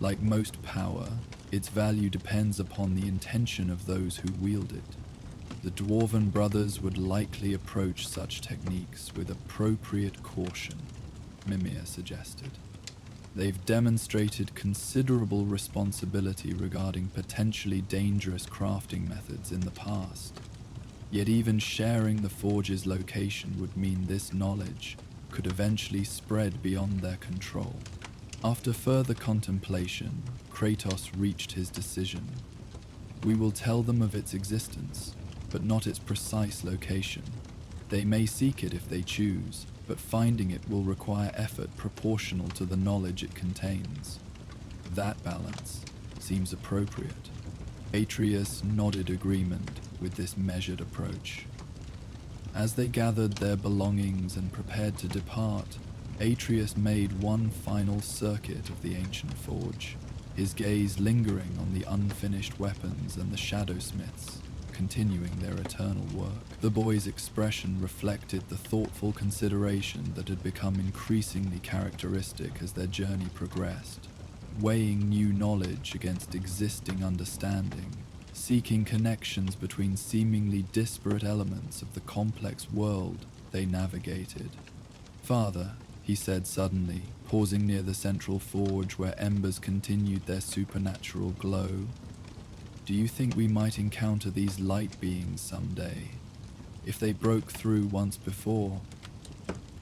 "Like most power, its value depends upon the intention of those who wield it. The Dwarven brothers would likely approach such techniques with appropriate caution," Mimir suggested. "They've demonstrated considerable responsibility regarding potentially dangerous crafting methods in the past. Yet even sharing the forge's location would mean this knowledge could eventually spread beyond their control." After further contemplation, Kratos reached his decision. "We will tell them of its existence, but not its precise location. They may seek it if they choose, but finding it will require effort proportional to the knowledge it contains. That balance seems appropriate." Atreus nodded agreement with this measured approach. As they gathered their belongings and prepared to depart, Atreus made one final circuit of the ancient forge, his gaze lingering on the unfinished weapons and the shadowsmiths, continuing their eternal work. The boy's expression reflected the thoughtful consideration that had become increasingly characteristic as their journey progressed, weighing new knowledge against existing understanding, seeking connections between seemingly disparate elements of the complex world they navigated. "Father," he said suddenly, pausing near the central forge where embers continued their supernatural glow, "do you think we might encounter these light beings someday? If they broke through once before?"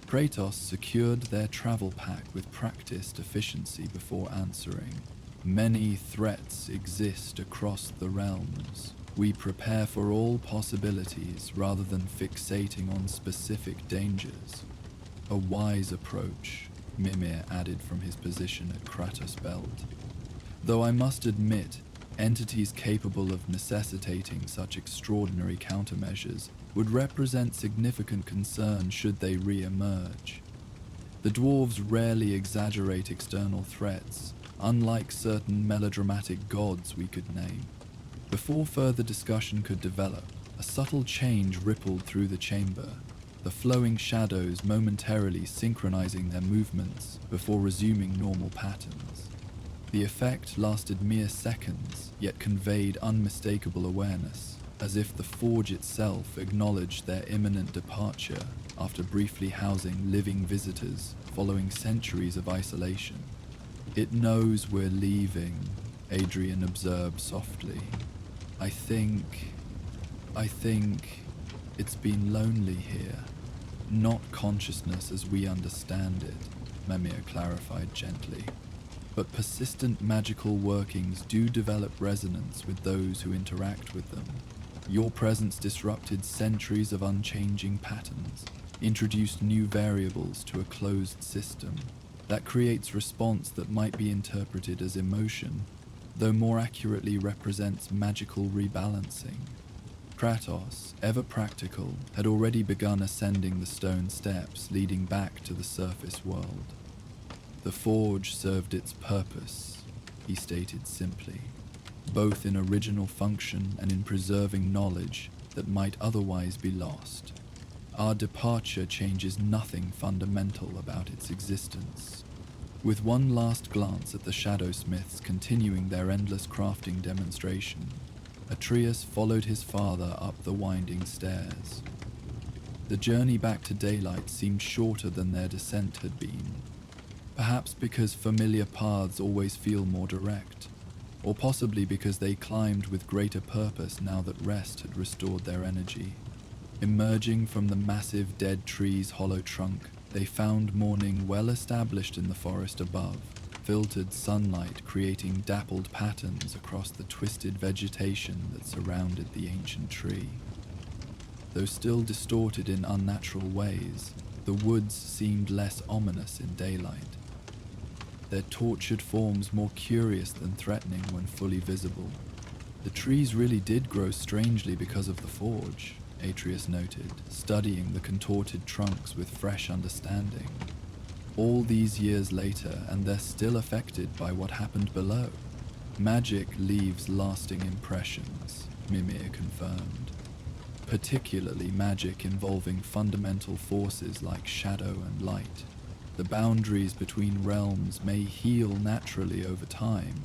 Kratos secured their travel pack with practiced efficiency before answering. "Many threats exist across the realms. We prepare for all possibilities rather than fixating on specific dangers. A wise approach, Mimir added from his position at Kratos' belt. Though I must admit, entities capable of necessitating such extraordinary countermeasures would represent significant concern should they re-emerge. The dwarves rarely exaggerate external threats, unlike certain melodramatic gods we could name. Before further discussion could develop, a subtle change rippled through the chamber, the flowing shadows momentarily synchronizing their movements before resuming normal patterns. The effect lasted mere seconds, yet conveyed unmistakable awareness, as if the forge itself acknowledged their imminent departure after briefly housing living visitors following centuries of isolation. "It knows we're leaving," Adrian observed softly. I think it's been lonely here. Not consciousness as we understand it," Mimir clarified gently. "But persistent magical workings do develop resonance with those who interact with them. Your presence disrupted centuries of unchanging patterns, introduced new variables to a closed system. That creates response that might be interpreted as emotion, though more accurately represents magical rebalancing." Kratos, ever practical, had already begun ascending the stone steps leading back to the surface world. "The forge served its purpose," he stated simply, "both in original function and in preserving knowledge that might otherwise be lost. Our departure changes nothing fundamental about its existence." With one last glance at the Shadowsmiths continuing their endless crafting demonstration, Atreus followed his father up the winding stairs. The journey back to daylight seemed shorter than their descent had been, perhaps because familiar paths always feel more direct, or possibly because they climbed with greater purpose now that rest had restored their energy. Emerging from the massive dead tree's hollow trunk, they found morning well established in the forest above, filtered sunlight creating dappled patterns across the twisted vegetation that surrounded the ancient tree. Though still distorted in unnatural ways, the woods seemed less ominous in daylight, their tortured forms more curious than threatening when fully visible. "The trees really did grow strangely because of the forge," Atreus noted, studying the contorted trunks with fresh understanding. "All these years later, and they're still affected by what happened below." "Magic leaves lasting impressions," Mimir confirmed. "Particularly magic involving fundamental forces like shadow and light. The boundaries between realms may heal naturally over time,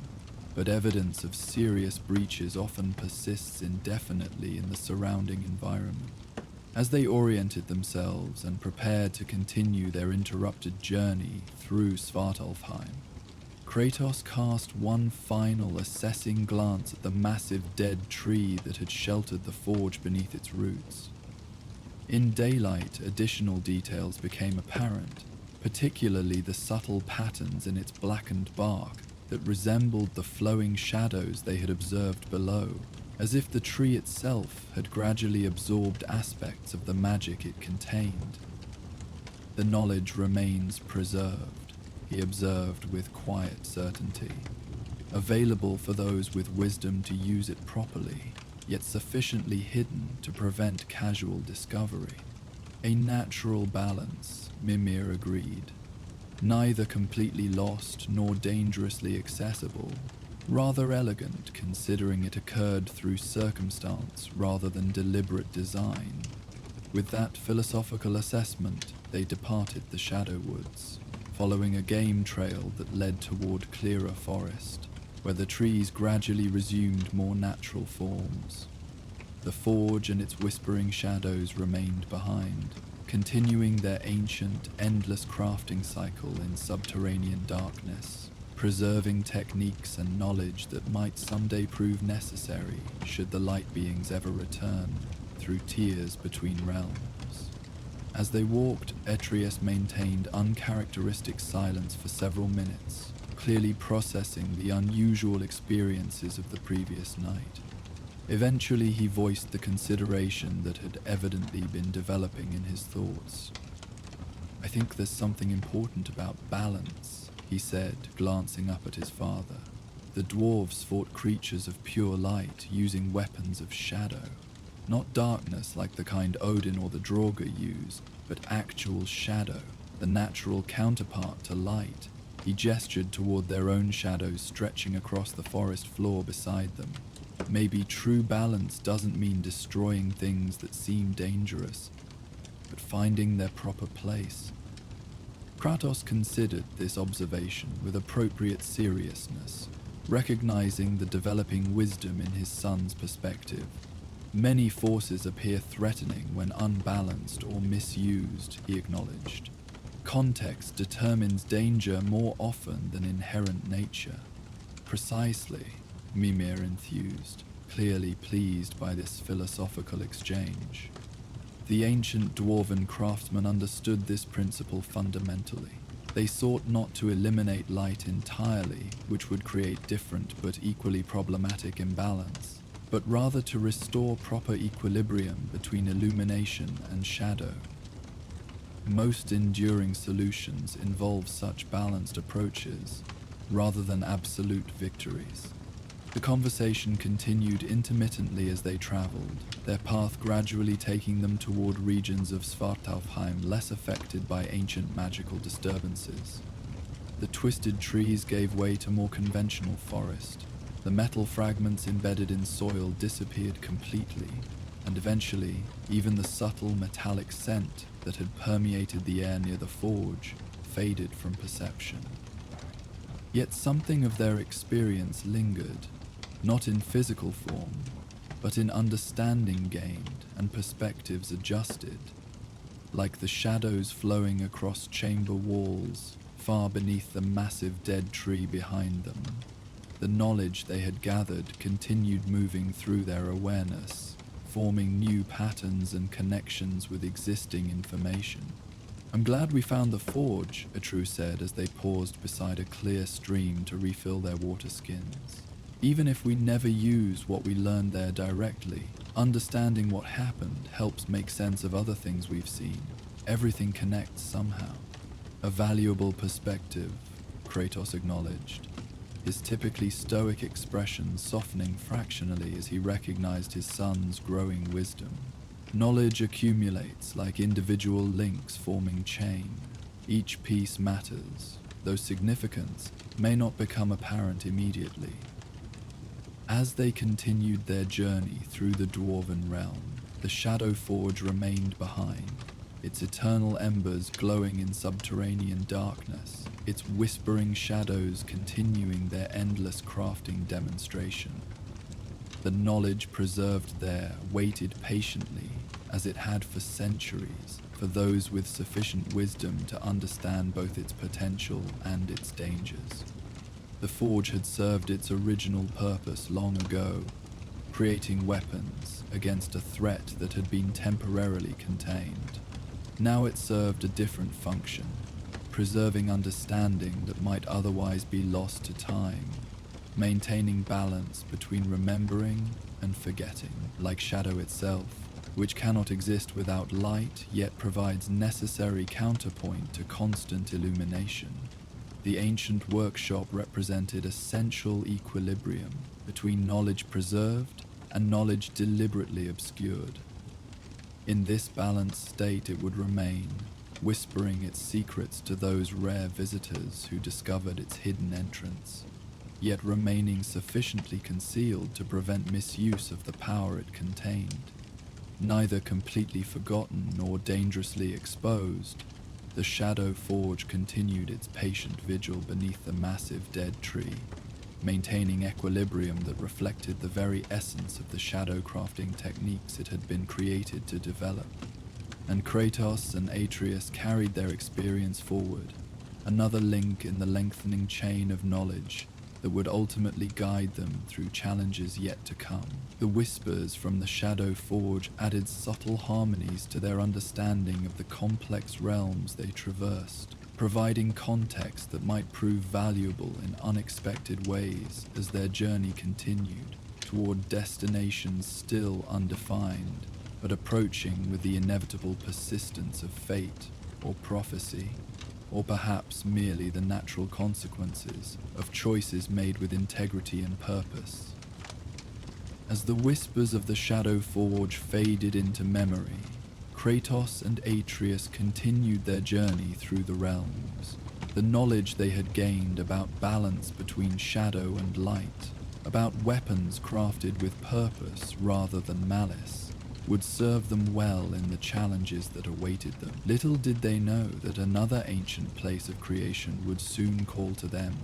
but evidence of serious breaches often persists indefinitely in the surrounding environment." As they oriented themselves and prepared to continue their interrupted journey through Svartalheim, Kratos cast one final assessing glance at the massive dead tree that had sheltered the forge beneath its roots. In daylight, additional details became apparent, particularly the subtle patterns in its blackened bark that resembled the flowing shadows they had observed below, as if the tree itself had gradually absorbed aspects of the magic it contained. "The knowledge remains preserved," he observed with quiet certainty, "available for those with wisdom to use it properly, yet sufficiently hidden to prevent casual discovery." "A natural balance," Mimir agreed. "Neither completely lost nor dangerously accessible. Rather elegant considering it occurred through circumstance rather than deliberate design." With that philosophical assessment, they departed the Shadow Woods, following a game trail that led toward clearer forest, where the trees gradually resumed more natural forms. The forge and its whispering shadows remained behind, continuing their ancient, endless crafting cycle in subterranean darkness, preserving techniques and knowledge that might someday prove necessary should the light beings ever return through tiers between realms. As they walked, Atreus maintained uncharacteristic silence for several minutes, clearly processing the unusual experiences of the previous night. Eventually, he voiced the consideration that had evidently been developing in his thoughts. "I think there's something important about balance," he said, glancing up at his father. "The dwarves fought creatures of pure light using weapons of shadow. Not darkness like the kind Odin or the Draugr use, but actual shadow, the natural counterpart to light." He gestured toward their own shadows stretching across the forest floor beside them. "Maybe true balance doesn't mean destroying things that seem dangerous, but finding their proper place." Kratos considered this observation with appropriate seriousness, recognizing the developing wisdom in his son's perspective. "Many forces appear threatening when unbalanced or misused," he acknowledged. "Context determines danger more often than inherent nature." "Precisely," Mimir enthused, clearly pleased by this philosophical exchange. The ancient dwarven craftsmen understood this principle fundamentally. They sought not to eliminate light entirely, which would create different but equally problematic imbalance, but rather to restore proper equilibrium between illumination and shadow. Most enduring solutions involve such balanced approaches, rather than absolute victories. The conversation continued intermittently as they traveled, their path gradually taking them toward regions of Svartalheim less affected by ancient magical disturbances. The twisted trees gave way to more conventional forest. The metal fragments embedded in soil disappeared completely, and eventually, even the subtle metallic scent that had permeated the air near the forge faded from perception. Yet something of their experience lingered, not in physical form, but in understanding gained and perspectives adjusted, like the shadows flowing across chamber walls far beneath the massive dead tree behind them. The knowledge they had gathered continued moving through their awareness, forming new patterns and connections with existing information. "I'm glad we found the forge," Atreus said as they paused beside a clear stream to refill their water skins. "Even if we never use what we learned there directly, understanding what happened helps make sense of other things we've seen. Everything connects somehow." "A valuable perspective," Kratos acknowledged, his typically stoic expression softening fractionally as he recognized his son's growing wisdom. "Knowledge accumulates like individual links forming chain. Each piece matters, though significance may not become apparent immediately." As they continued their journey through the dwarven realm, the Shadow Forge remained behind, its eternal embers glowing in subterranean darkness, its whispering shadows continuing their endless crafting demonstration. The knowledge preserved there waited patiently, as it had for centuries, for those with sufficient wisdom to understand both its potential and its dangers. The forge had served its original purpose long ago, creating weapons against a threat that had been temporarily contained. Now it served a different function, preserving understanding that might otherwise be lost to time, maintaining balance between remembering and forgetting, like shadow itself, which cannot exist without light yet provides necessary counterpoint to constant illumination. The ancient workshop represented essential equilibrium between knowledge preserved and knowledge deliberately obscured. In this balanced state it would remain, whispering its secrets to those rare visitors who discovered its hidden entrance, yet remaining sufficiently concealed to prevent misuse of the power it contained. Neither completely forgotten nor dangerously exposed, the Shadow Forge continued its patient vigil beneath the massive dead tree, maintaining equilibrium that reflected the very essence of the shadow crafting techniques it had been created to develop. And Kratos and Atreus carried their experience forward, another link in the lengthening chain of knowledge that would ultimately guide them through challenges yet to come. The whispers from the Shadow Forge added subtle harmonies to their understanding of the complex realms they traversed, providing context that might prove valuable in unexpected ways as their journey continued toward destinations still undefined, but approaching with the inevitable persistence of fate. or prophecy, or perhaps merely the natural consequences of choices made with integrity and purpose. As the whispers of the Shadow Forge faded into memory, Kratos and Atreus continued their journey through the realms. The knowledge they had gained about balance between shadow and light, about weapons crafted with purpose rather than malice, would serve them well in the challenges that awaited them. Little did they know that another ancient place of creation would soon call to them,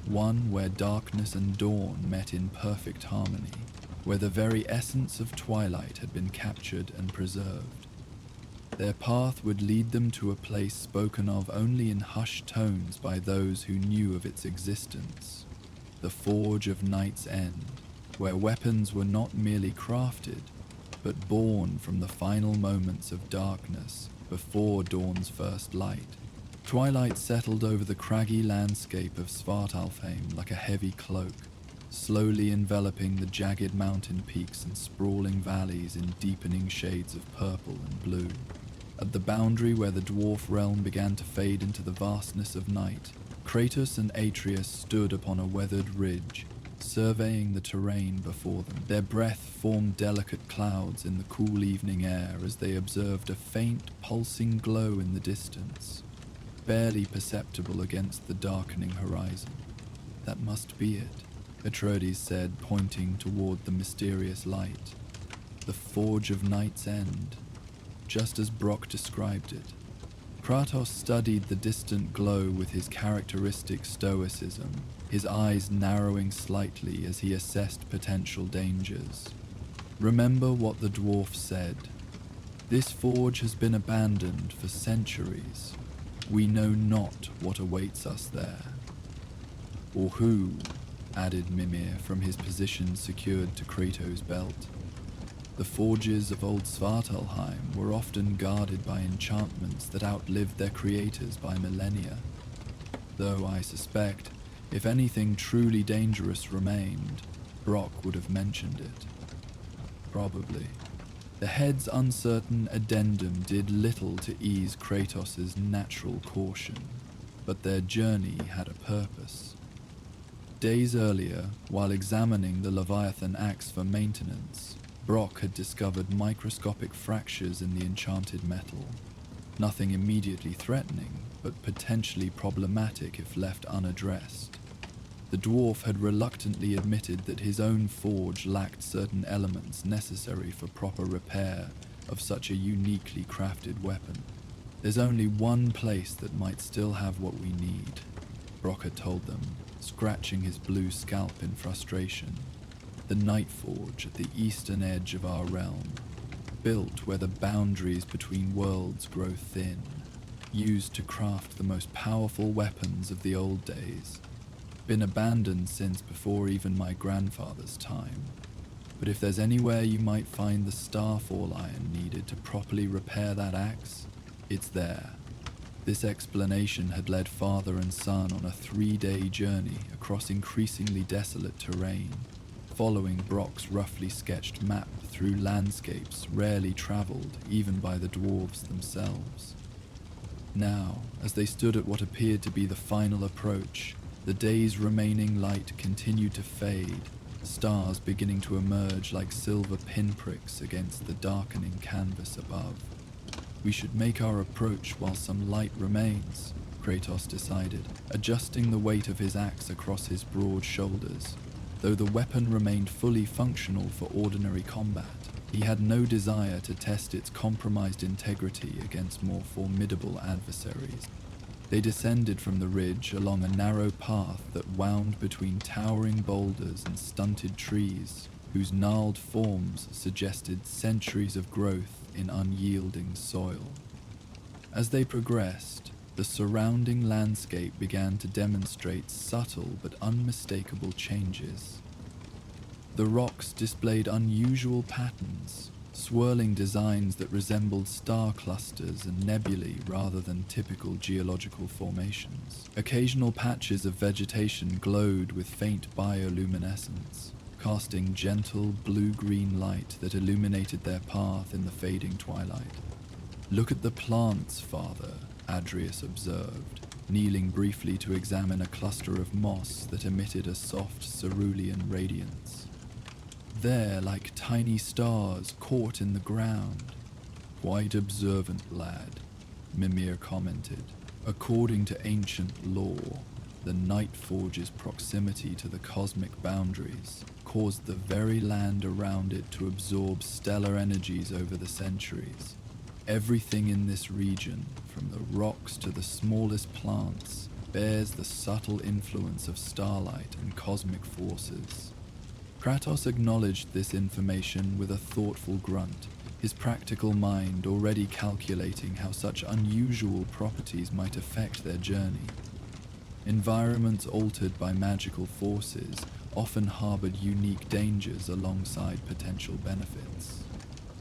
one where darkness and dawn met in perfect harmony, where the very essence of twilight had been captured and preserved. Their path would lead them to a place spoken of only in hushed tones by those who knew of its existence, the Forge of Night's End, where weapons were not merely crafted, but born from the final moments of darkness before dawn's first light. Twilight settled over the craggy landscape of Svartalheim like a heavy cloak, slowly enveloping the jagged mountain peaks and sprawling valleys in deepening shades of purple and blue. At the boundary where the dwarf realm began to fade into the vastness of night, Kratos and Atreus stood upon a weathered ridge, surveying the terrain before them. Their breath formed delicate clouds in the cool evening air as they observed a faint, pulsing glow in the distance, barely perceptible against the darkening horizon. "That must be it," Atreides said, pointing toward the mysterious light. "The Forge of Night's End," just as Brock described it. Kratos studied the distant glow with his characteristic stoicism, his eyes narrowing slightly as he assessed potential dangers. "Remember what the dwarf said. This forge has been abandoned for centuries. We know not what awaits us there." "Or who," added Mimir from his position secured to Kratos' belt. "The forges of old Svartalheim were often guarded by enchantments that outlived their creators by millennia. Though I suspect, if anything truly dangerous remained, Brock would have mentioned it." Probably. The head's uncertain addendum did little to ease Kratos' natural caution, but their journey had a purpose. Days earlier, while examining the Leviathan axe for maintenance, Brock had discovered microscopic fractures in the enchanted metal. Nothing immediately threatening, but potentially problematic if left unaddressed. The dwarf had reluctantly admitted that his own forge lacked certain elements necessary for proper repair of such a uniquely crafted weapon. "There's only one place that might still have what we need," Brock had told them, scratching his blue scalp in frustration. "The Night Forge at the eastern edge of our realm, built where the boundaries between worlds grow thin, used to craft the most powerful weapons of the old days. Been abandoned since before even my grandfather's time. But if there's anywhere you might find the Starfall iron needed to properly repair that axe, it's there." This explanation had led father and son on a 3-day journey across increasingly desolate terrain, following Brock's roughly sketched map through landscapes rarely traveled even by the dwarves themselves. Now, as they stood at what appeared to be the final approach, the day's remaining light continued to fade, stars beginning to emerge like silver pinpricks against the darkening canvas above. "We should make our approach while some light remains," Kratos decided, adjusting the weight of his axe across his broad shoulders. Though the weapon remained fully functional for ordinary combat, he had no desire to test its compromised integrity against more formidable adversaries. They descended from the ridge along a narrow path that wound between towering boulders and stunted trees, whose gnarled forms suggested centuries of growth in unyielding soil. As they progressed, the surrounding landscape began to demonstrate subtle but unmistakable changes. The rocks displayed unusual patterns, swirling designs that resembled star clusters and nebulae rather than typical geological formations. Occasional patches of vegetation glowed with faint bioluminescence, casting gentle blue-green light that illuminated their path in the fading twilight. "Look at the plants, father," Adrius observed, kneeling briefly to examine a cluster of moss that emitted a soft cerulean radiance. "They're like tiny stars caught in the ground." "Quite observant, lad," Mimir commented. "According to ancient lore, the Night Forge's proximity to the cosmic boundaries caused the very land around it to absorb stellar energies over the centuries. Everything in this region, from the rocks to the smallest plants, bears the subtle influence of starlight and cosmic forces." Kratos acknowledged this information with a thoughtful grunt, his practical mind already calculating how such unusual properties might affect their journey. Environments altered by magical forces often harbored unique dangers alongside potential benefits.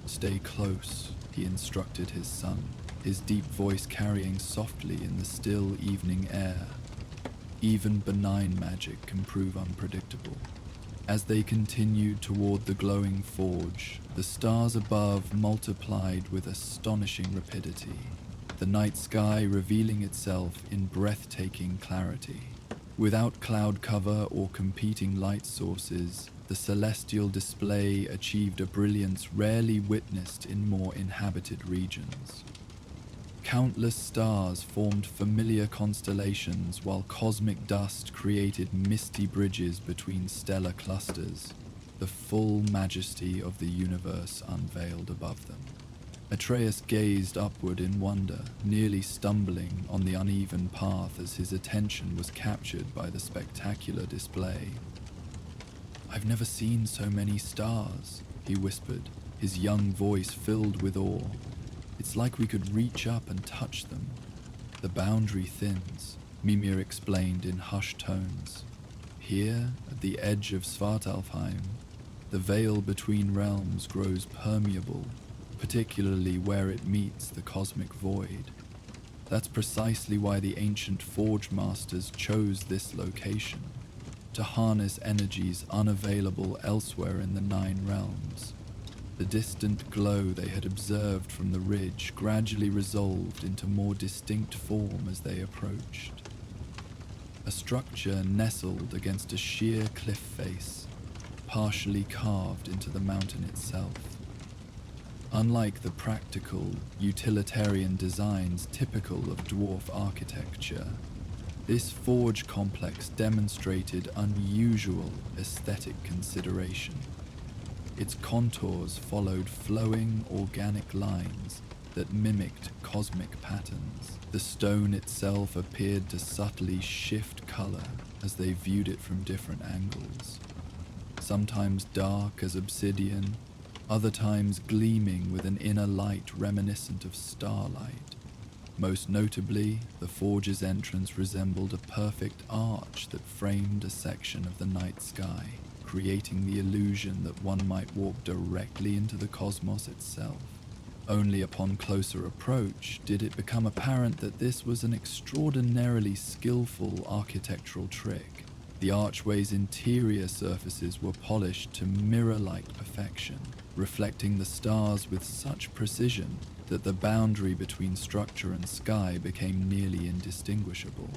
"Stay close," he instructed his son, his deep voice carrying softly in the still evening air. "Even benign magic can prove unpredictable." As they continued toward the glowing forge, the stars above multiplied with astonishing rapidity, the night sky revealing itself in breathtaking clarity. Without cloud cover or competing light sources, the celestial display achieved a brilliance rarely witnessed in more inhabited regions. Countless stars formed familiar constellations while cosmic dust created misty bridges between stellar clusters, the full majesty of the universe unveiled above them. Atreus gazed upward in wonder, nearly stumbling on the uneven path as his attention was captured by the spectacular display. "I've never seen so many stars," he whispered, his young voice filled with awe. "It's like we could reach up and touch them." "The boundary thins," Mimir explained in hushed tones. "Here, at the edge of Svartalheim, the veil between realms grows permeable, particularly where it meets the cosmic void. That's precisely why the ancient Forge Masters chose this location, to harness energies unavailable elsewhere in the Nine Realms. The distant glow they had observed from the ridge gradually resolved into more distinct form as they approached. A structure nestled against a sheer cliff face, partially carved into the mountain itself. Unlike the practical, utilitarian designs typical of dwarf architecture, this forge complex demonstrated unusual aesthetic consideration. Its contours followed flowing organic lines that mimicked cosmic patterns. The stone itself appeared to subtly shift color as they viewed it from different angles, sometimes dark as obsidian, other times gleaming with an inner light reminiscent of starlight. Most notably, the forge's entrance resembled a perfect arch that framed a section of the night sky, creating the illusion that one might walk directly into the cosmos itself. Only upon closer approach did it become apparent that this was an extraordinarily skillful architectural trick. The archway's interior surfaces were polished to mirror-like perfection, reflecting the stars with such precision that the boundary between structure and sky became nearly indistinguishable.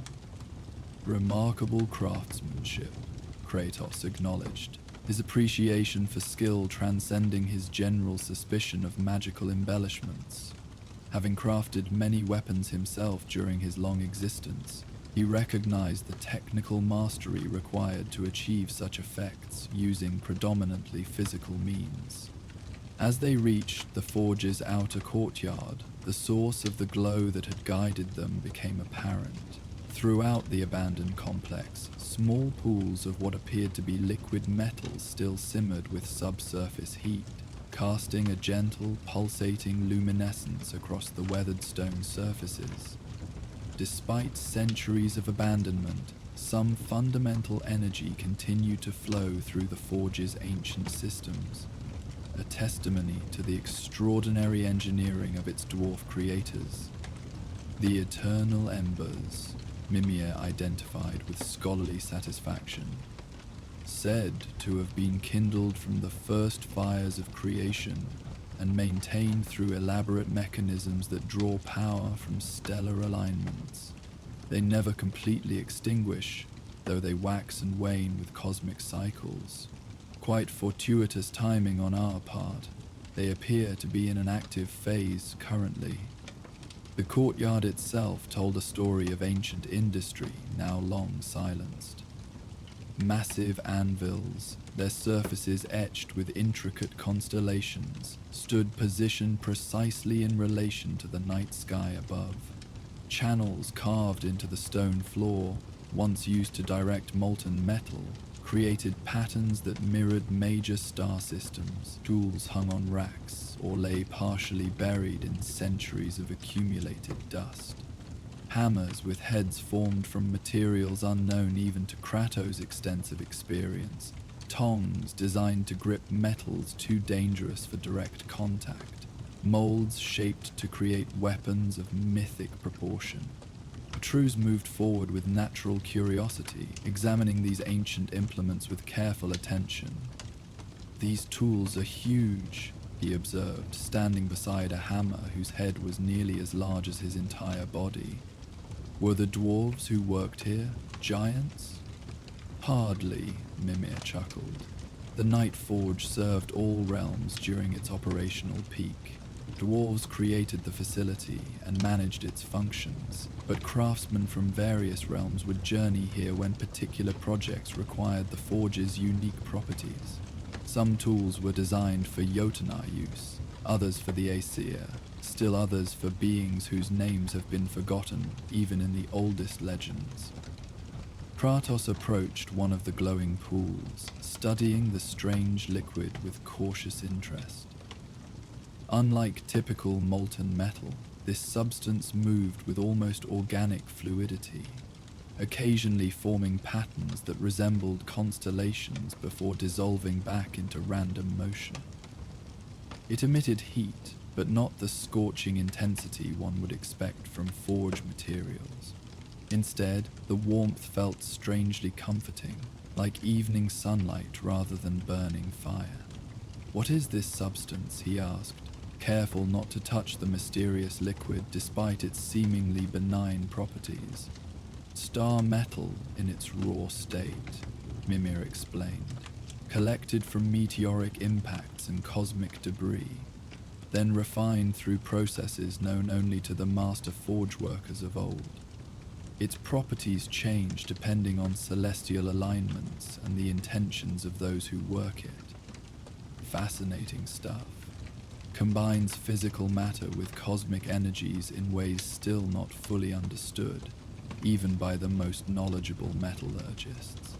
"Remarkable craftsmanship," Kratos acknowledged, his appreciation for skill transcending his general suspicion of magical embellishments. Having crafted many weapons himself during his long existence, he recognized the technical mastery required to achieve such effects using predominantly physical means. As they reached the forge's outer courtyard, the source of the glow that had guided them became apparent. Throughout the abandoned complex, small pools of what appeared to be liquid metal still simmered with subsurface heat, casting a gentle, pulsating luminescence across the weathered stone surfaces. Despite centuries of abandonment, some fundamental energy continued to flow through the forge's ancient systems, a testimony to the extraordinary engineering of its dwarf creators. The eternal embers, Mimir identified with scholarly satisfaction, said to have been kindled from the first fires of creation, and maintained through elaborate mechanisms that draw power from stellar alignments. They never completely extinguish, though they wax and wane with cosmic cycles. Quite fortuitous timing on our part. They appear to be in an active phase currently. The courtyard itself told a story of ancient industry now long silenced. Massive anvils, their surfaces etched with intricate constellations, stood positioned precisely in relation to the night sky above. Channels carved into the stone floor, once used to direct molten metal, created patterns that mirrored major star systems. Jewels hung on racks or lay partially buried in centuries of accumulated dust. Hammers with heads formed from materials unknown even to Kratos' extensive experience. Tongs designed to grip metals too dangerous for direct contact. Molds shaped to create weapons of mythic proportion. Patrus moved forward with natural curiosity, examining these ancient implements with careful attention. "These tools are huge," he observed, standing beside a hammer whose head was nearly as large as his entire body. Were the dwarves who worked here giants? Hardly, Mimir chuckled. The Night Forge served all realms during its operational peak. Dwarves created the facility and managed its functions, but craftsmen from various realms would journey here when particular projects required the forge's unique properties. Some tools were designed for Jotnar use, others for the Aesir, still others for beings whose names have been forgotten even in the oldest legends. Kratos approached one of the glowing pools, studying the strange liquid with cautious interest. Unlike typical molten metal, this substance moved with almost organic fluidity, occasionally forming patterns that resembled constellations before dissolving back into random motion. It emitted heat, but not the scorching intensity one would expect from forge materials. Instead, the warmth felt strangely comforting, like evening sunlight rather than burning fire. "What is this substance?" he asked, careful not to touch the mysterious liquid despite its seemingly benign properties. "Star metal in its raw state," Mimir explained, "collected from meteoric impacts and cosmic debris, then refined through processes known only to the master forge workers of old. Its properties change depending on celestial alignments and the intentions of those who work it. Fascinating stuff. Combines physical matter with cosmic energies in ways still not fully understood, even by the most knowledgeable metallurgists."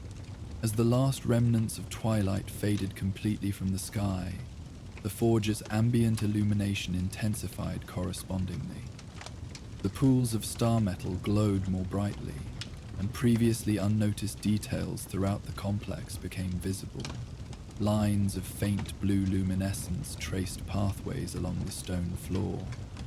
As the last remnants of twilight faded completely from the sky, the forge's ambient illumination intensified correspondingly. The pools of star metal glowed more brightly, and previously unnoticed details throughout the complex became visible. Lines of faint blue luminescence traced pathways along the stone floor,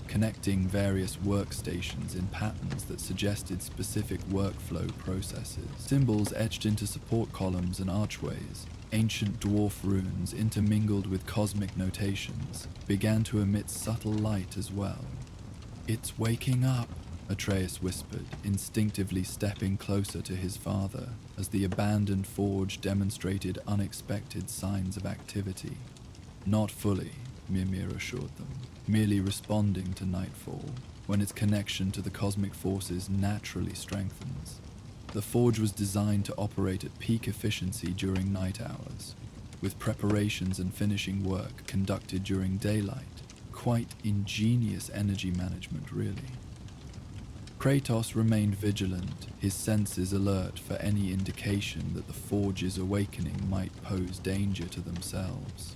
connecting various workstations in patterns that suggested specific workflow processes. Symbols etched into support columns and archways, ancient dwarf runes intermingled with cosmic notations, began to emit subtle light as well. "It's waking up," Atreus whispered, instinctively stepping closer to his father as the abandoned forge demonstrated unexpected signs of activity. "Not fully," Mimir assured them, merely responding to nightfall, when its connection to the cosmic forces naturally strengthens. The forge was designed to operate at peak efficiency during night hours, with preparations and finishing work conducted during daylight. Quite ingenious energy management, really. Kratos remained vigilant, his senses alert for any indication that the forge's awakening might pose danger to themselves.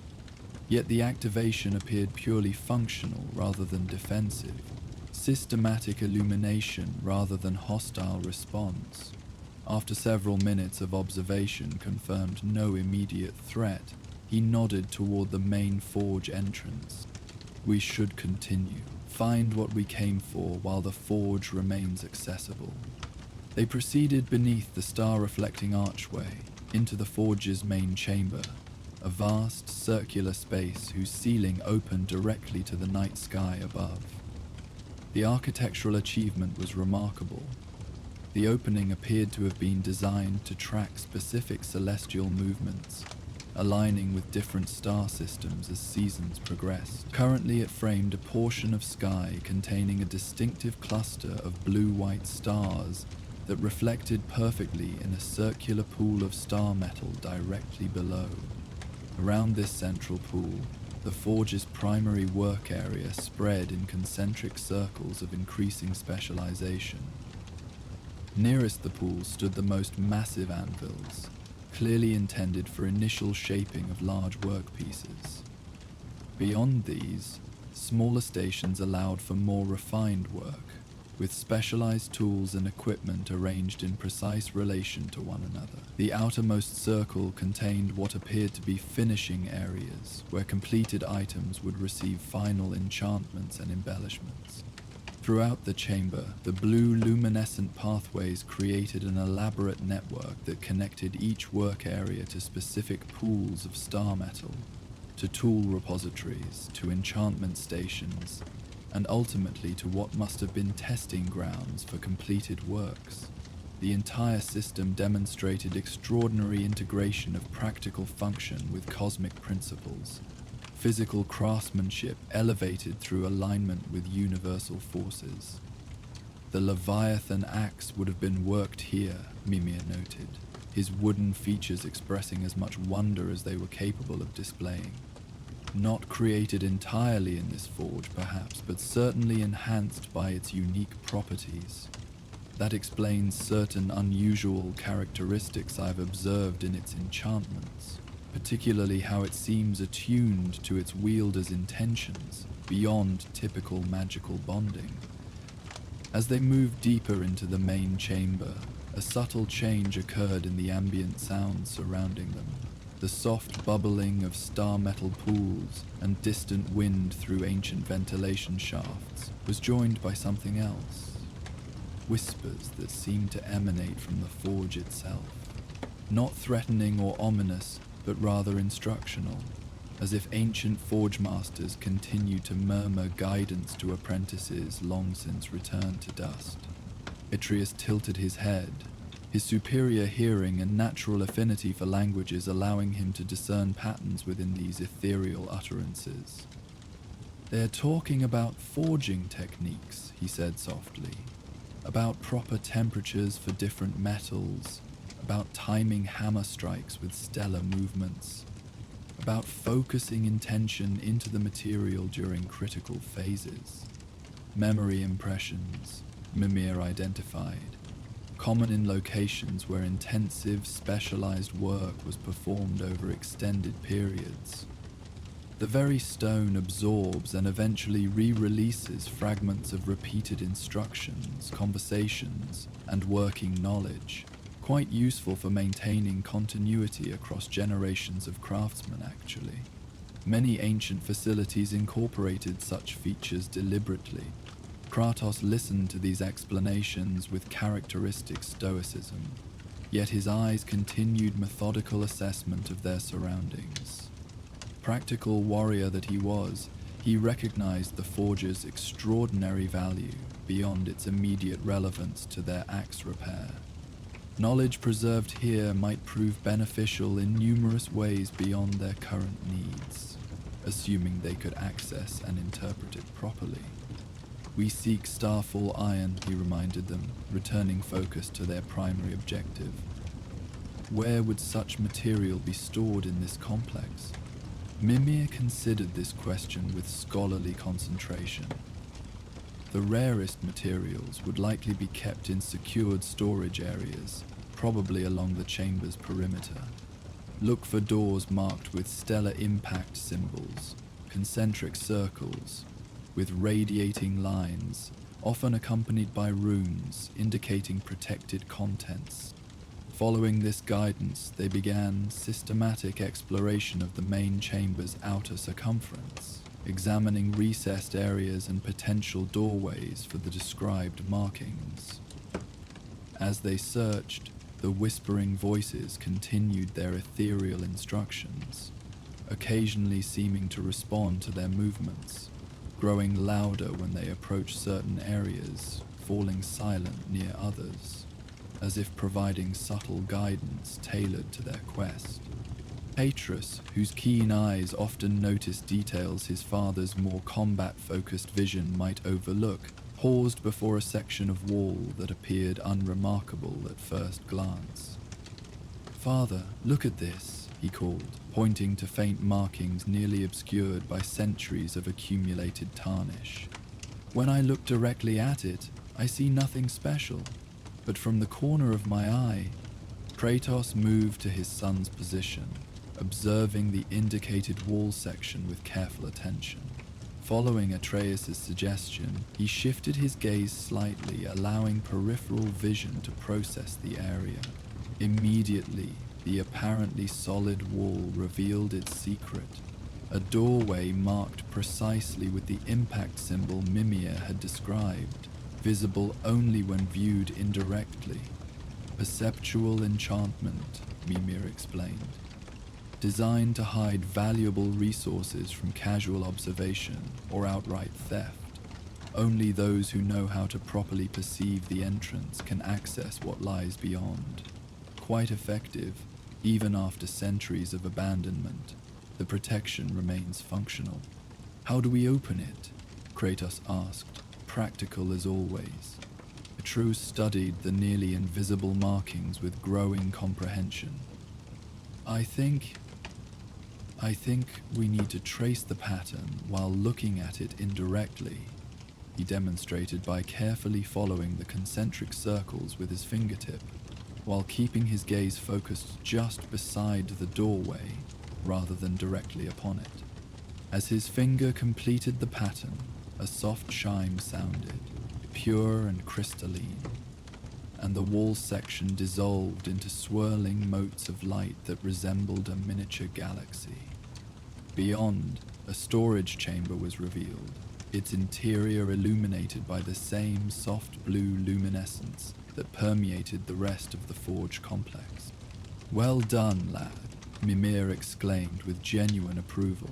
Yet the activation appeared purely functional rather than defensive, systematic illumination rather than hostile response. After several minutes of observation confirmed no immediate threat, he nodded toward the main forge entrance. "We should continue. Find what we came for while the forge remains accessible." They proceeded beneath the star-reflecting archway, into the forge's main chamber. a vast circular space whose ceiling opened directly to the night sky above. The architectural achievement was remarkable. The opening appeared to have been designed to track specific celestial movements, aligning with different star systems as seasons progressed. Currently, it framed a portion of sky containing a distinctive cluster of blue-white stars that reflected perfectly in a circular pool of star metal directly below. Around this central pool, the forge's primary work area spread in concentric circles of increasing specialization. Nearest the pool stood the most massive anvils, clearly intended for initial shaping of large workpieces. Beyond these, smaller stations allowed for more refined work, with specialized tools and equipment arranged in precise relation to one another. The outermost circle contained what appeared to be finishing areas, where completed items would receive final enchantments and embellishments. Throughout the chamber, the blue luminescent pathways created an elaborate network that connected each work area to specific pools of star metal, to tool repositories, to enchantment stations, and ultimately to what must have been testing grounds for completed works. The entire system demonstrated extraordinary integration of practical function with cosmic principles, physical craftsmanship elevated through alignment with universal forces. The Leviathan axe would have been worked here, Mimir noted, his wooden features expressing as much wonder as they were capable of displaying. Not created entirely in this forge, perhaps, but certainly enhanced by its unique properties. That explains certain unusual characteristics I've observed in its enchantments, particularly how it seems attuned to its wielder's intentions beyond typical magical bonding. As they moved deeper into the main chamber, a subtle change occurred in the ambient sounds surrounding them. The soft bubbling of star metal pools and distant wind through ancient ventilation shafts was joined by something else. Whispers that seemed to emanate from the forge itself. Not threatening or ominous, but rather instructional, as if ancient forge masters continued to murmur guidance to apprentices long since returned to dust. Atreus tilted his head, his superior hearing and natural affinity for languages allowing him to discern patterns within these ethereal utterances. "They're talking about forging techniques," he said softly, "about proper temperatures for different metals, about timing hammer strikes with stellar movements, about focusing intention into the material during critical phases. Memory impressions," Mimir identified, common in locations where intensive, specialized work was performed over extended periods. The very stone absorbs and eventually re-releases fragments of repeated instructions, conversations, and working knowledge, quite useful for maintaining continuity across generations of craftsmen, actually. Many ancient facilities incorporated such features deliberately. Kratos listened to these explanations with characteristic stoicism, yet his eyes continued methodical assessment of their surroundings. Practical warrior that he was, he recognized the forge's extraordinary value beyond its immediate relevance to their axe repair. Knowledge preserved here might prove beneficial in numerous ways beyond their current needs, assuming they could access and interpret it properly. "We seek Starfall iron," he reminded them, returning focus to their primary objective. Where would such material be stored in this complex? Mimir considered this question with scholarly concentration. The rarest materials would likely be kept in secured storage areas, probably along the chamber's perimeter. Look for doors marked with stellar impact symbols, concentric circles, with radiating lines, often accompanied by runes indicating protected contents. Following this guidance, they began systematic exploration of the main chamber's outer circumference, examining recessed areas and potential doorways for the described markings. As they searched, the whispering voices continued their ethereal instructions, occasionally seeming to respond to their movements, growing louder when they approach certain areas, falling silent near others, as if providing subtle guidance tailored to their quest. Petrus, whose keen eyes often noticed details his father's more combat-focused vision might overlook, paused before a section of wall that appeared unremarkable at first glance. "Father, look at this," he called, pointing to faint markings nearly obscured by centuries of accumulated tarnish. "When I look directly at it, I see nothing special, but from the corner of my eye..." Kratos moved to his son's position, observing the indicated wall section with careful attention. Following Atreus' suggestion, he shifted his gaze slightly, allowing peripheral vision to process the area. Immediately, the apparently solid wall revealed its secret, a doorway marked precisely with the impact symbol Mimir had described, visible only when viewed indirectly. "Perceptual enchantment," Mimir explained. "Designed to hide valuable resources from casual observation or outright theft. Only those who know how to properly perceive the entrance can access what lies beyond. Quite effective, even after centuries of abandonment. The protection remains functional." "How do we open it?" Kratos asked, practical as always. Atreus studied the nearly invisible markings with growing comprehension. I think we need to trace the pattern while looking at it indirectly," he demonstrated by carefully following the concentric circles with his fingertip, while keeping his gaze focused just beside the doorway rather than directly upon it. As his finger completed the pattern, a soft chime sounded, pure and crystalline, and the wall section dissolved into swirling motes of light that resembled a miniature galaxy. Beyond, a storage chamber was revealed, its interior illuminated by the same soft blue luminescence that permeated the rest of the forge complex. "Well done, lad," Mimir exclaimed with genuine approval.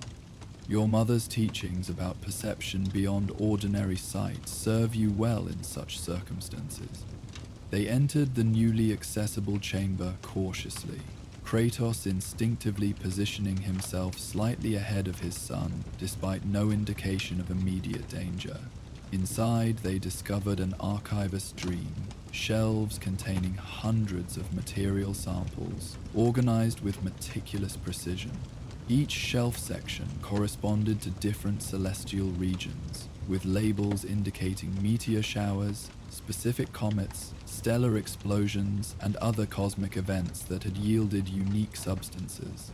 "Your mother's teachings about perception beyond ordinary sight serve you well in such circumstances." They entered the newly accessible chamber cautiously, Kratos instinctively positioning himself slightly ahead of his son despite no indication of immediate danger. Inside, they discovered an archivist's dream, shelves containing hundreds of material samples, organized with meticulous precision. Each shelf section corresponded to different celestial regions, with labels indicating meteor showers, specific comets, stellar explosions, and other cosmic events that had yielded unique substances.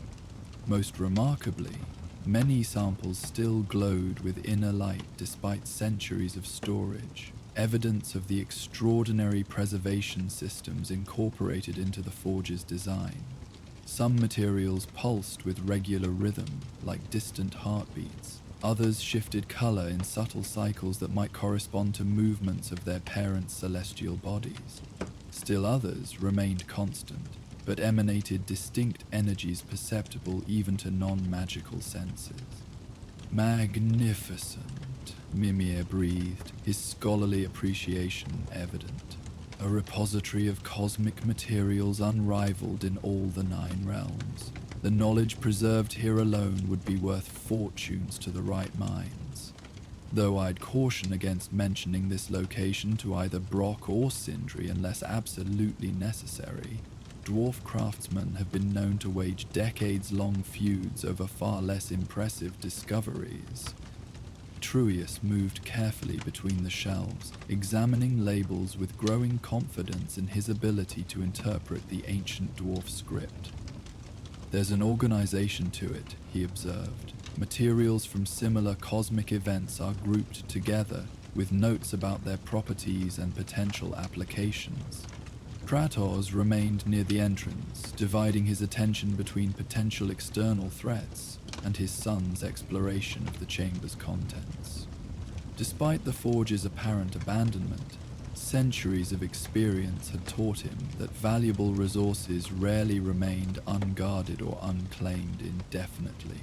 Most remarkably, many samples still glowed with inner light despite centuries of storage, evidence of the extraordinary preservation systems incorporated into the forge's design. Some materials pulsed with regular rhythm, like distant heartbeats. Others shifted color in subtle cycles that might correspond to movements of their parent celestial bodies. Still others remained constant, but emanated distinct energies perceptible even to non-magical senses. "Magnificent," Mimir breathed, his scholarly appreciation evident. "A repository of cosmic materials unrivaled in all the 9 realms. The knowledge preserved here alone would be worth fortunes to the right minds. Though I'd caution against mentioning this location to either Brock or Sindri unless absolutely necessary. Dwarf craftsmen have been known to wage decades-long feuds over far less impressive discoveries." Atreus moved carefully between the shelves, examining labels with growing confidence in his ability to interpret the ancient dwarf script. "There's an organization to it," he observed. "Materials from similar cosmic events are grouped together, with notes about their properties and potential applications." Kratos remained near the entrance, dividing his attention between potential external threats and his son's exploration of the chamber's contents. Despite the forge's apparent abandonment, Centuries of experience had taught him that valuable resources rarely remained unguarded or unclaimed indefinitely.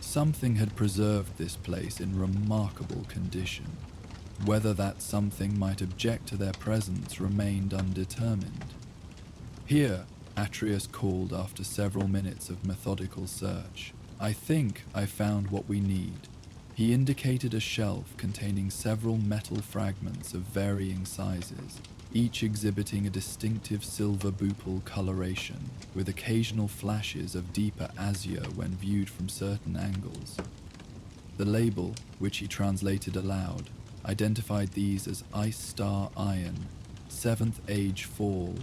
Something had preserved this place in remarkable condition. Whether that something might object to their presence remained undetermined. "Here," Atreus called after several minutes of methodical search. "I think I found what we need." He indicated a shelf containing several metal fragments of varying sizes, each exhibiting a distinctive silver bupal coloration, with occasional flashes of deeper azure when viewed from certain angles. The label, which he translated aloud, identified these as Ice Star Iron, 7th Age Fall,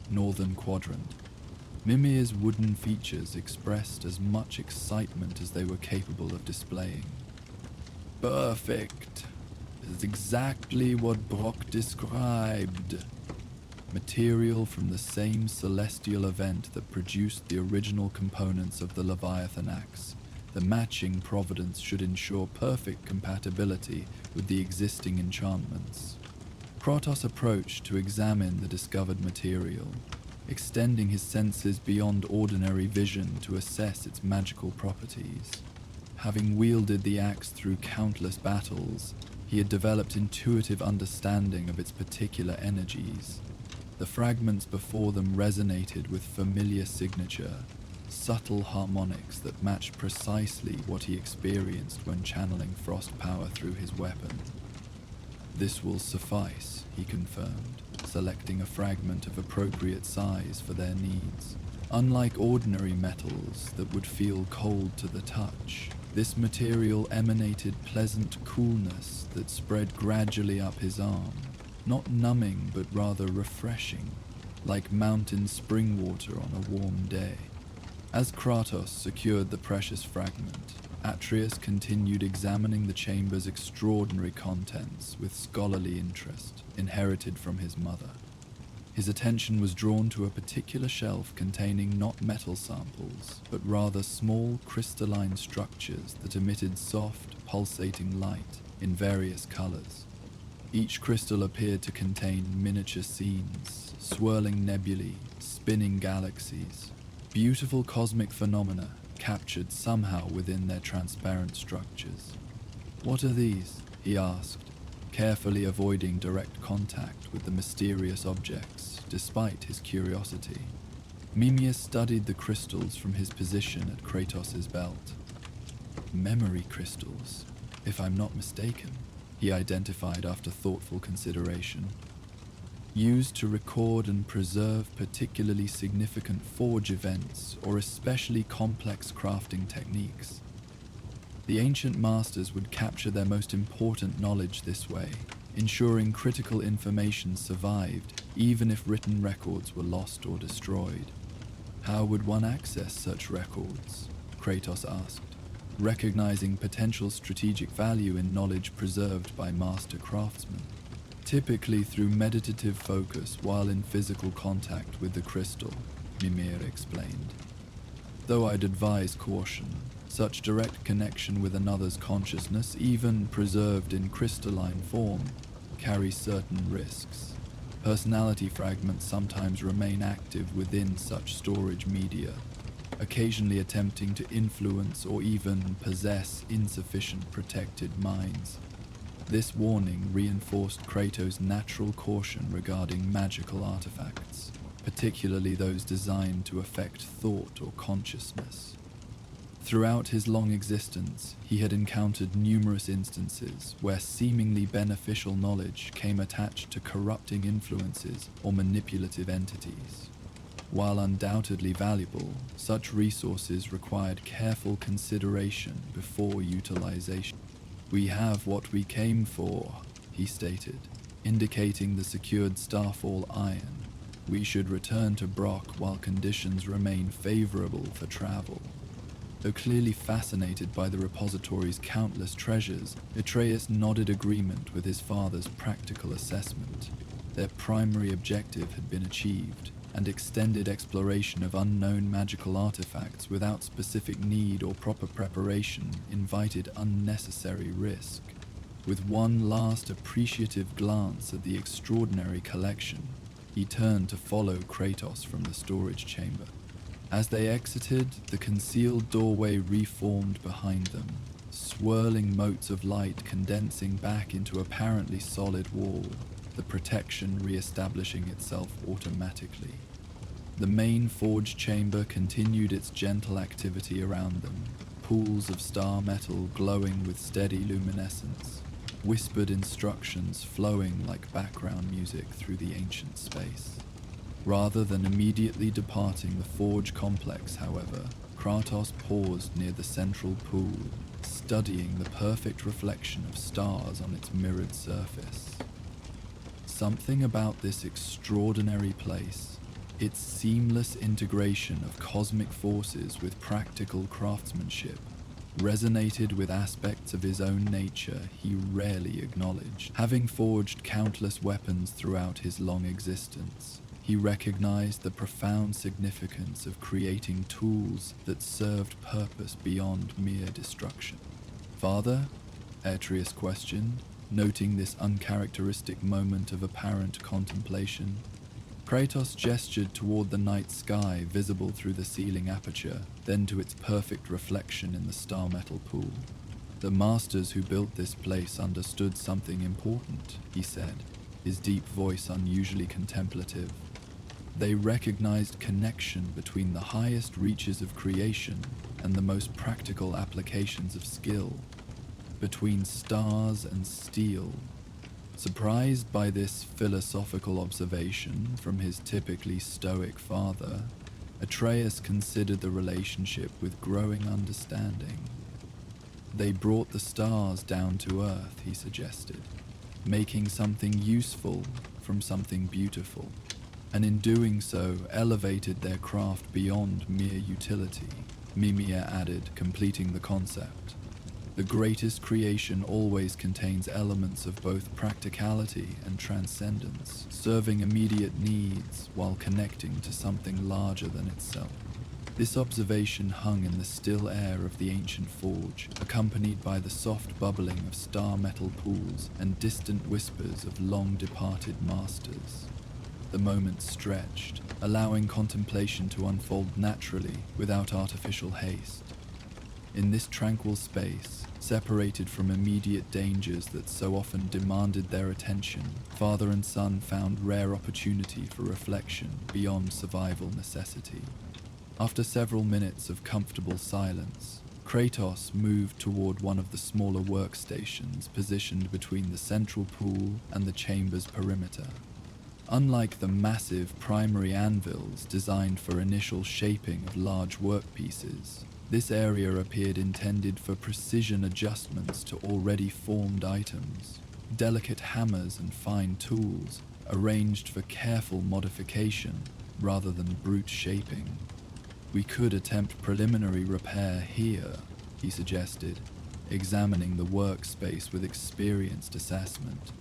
Northern Quadrant. Mimir's wooden features expressed as much excitement as they were capable of displaying. "Perfect. It's exactly what Brock described. Material from the same celestial event that produced the original components of the Leviathan axe. The matching providence should ensure perfect compatibility with the existing enchantments." Kratos approached to examine the discovered material, extending his senses beyond ordinary vision to assess its magical properties. Having wielded the axe through countless battles, he had developed intuitive understanding of its particular energies. The fragments before them resonated with familiar signature, subtle harmonics that matched precisely what he experienced when channeling frost power through his weapon. "This will suffice," he confirmed, selecting a fragment of appropriate size for their needs. Unlike ordinary metals that would feel cold to the touch, this material emanated pleasant coolness that spread gradually up his arm, not numbing but rather refreshing, like mountain spring water on a warm day. As Kratos secured the precious fragment, Atreus continued examining the chamber's extraordinary contents with scholarly interest inherited from his mother. His attention was drawn to a particular shelf containing not metal samples, but rather small crystalline structures that emitted soft, pulsating light in various colors. Each crystal appeared to contain miniature scenes, swirling nebulae, spinning galaxies, beautiful cosmic phenomena captured somehow within their transparent structures. "What are these?" he asked, carefully avoiding direct contact with the mysterious objects, despite his curiosity. Mimir studied the crystals from his position at Kratos' belt. "Memory crystals, if I'm not mistaken," he identified after thoughtful consideration. "Used to record and preserve particularly significant forge events or especially complex crafting techniques. The ancient masters would capture their most important knowledge this way, ensuring critical information survived even if written records were lost or destroyed." "How would one access such records?" Kratos asked, recognizing potential strategic value in knowledge preserved by master craftsmen. "Typically through meditative focus while in physical contact with the crystal," Mimir explained. "Though I'd advise caution. Such direct connection with another's consciousness, even preserved in crystalline form, carries certain risks. Personality fragments sometimes remain active within such storage media, occasionally attempting to influence or even possess insufficient protected minds." This warning reinforced Kratos' natural caution regarding magical artifacts, particularly those designed to affect thought or consciousness. Throughout his long existence, he had encountered numerous instances where seemingly beneficial knowledge came attached to corrupting influences or manipulative entities. While undoubtedly valuable, such resources required careful consideration before utilization. "We have what we came for," he stated, indicating the secured Starfall iron. "We should return to Brock while conditions remain favorable for travel." Though clearly fascinated by the repository's countless treasures, Atreus nodded agreement with his father's practical assessment. Their primary objective had been achieved, and extended exploration of unknown magical artifacts without specific need or proper preparation invited unnecessary risk. With one last appreciative glance at the extraordinary collection, he turned to follow Kratos from the storage chamber. As they exited, the concealed doorway reformed behind them, swirling motes of light condensing back into apparently solid wall, the protection re-establishing itself automatically. The main forge chamber continued its gentle activity around them, pools of star metal glowing with steady luminescence, whispered instructions flowing like background music through the ancient space. Rather than immediately departing the forge complex, however, Kratos paused near the central pool, studying the perfect reflection of stars on its mirrored surface. Something about this extraordinary place, its seamless integration of cosmic forces with practical craftsmanship, resonated with aspects of his own nature he rarely acknowledged. Having forged countless weapons throughout his long existence, he recognized the profound significance of creating tools that served purpose beyond mere destruction. "Father?" Atreus questioned, noting this uncharacteristic moment of apparent contemplation. Kratos gestured toward the night sky visible through the ceiling aperture, then to its perfect reflection in the star metal pool. "The masters who built this place understood something important," he said, his deep voice unusually contemplative. "They recognized connection between the highest reaches of creation and the most practical applications of skill, between stars and steel." Surprised by this philosophical observation from his typically stoic father, Atreus considered the relationship with growing understanding. "They brought the stars down to earth," he suggested, "making something useful from something beautiful, and in doing so elevated their craft beyond mere utility." Mimir added, completing the concept. "The greatest creation always contains elements of both practicality and transcendence, serving immediate needs while connecting to something larger than itself." This observation hung in the still air of the ancient forge, accompanied by the soft bubbling of star metal pools and distant whispers of long-departed masters. The moment stretched, allowing contemplation to unfold naturally without artificial haste. In this tranquil space, separated from immediate dangers that so often demanded their attention, father and son found rare opportunity for reflection beyond survival necessity. After several minutes of comfortable silence, Kratos moved toward one of the smaller workstations positioned between the central pool and the chamber's perimeter. Unlike the massive primary anvils designed for initial shaping of large workpieces, this area appeared intended for precision adjustments to already formed items. Delicate hammers and fine tools arranged for careful modification rather than brute shaping. "We could attempt preliminary repair here," he suggested, examining the workspace with experienced assessment.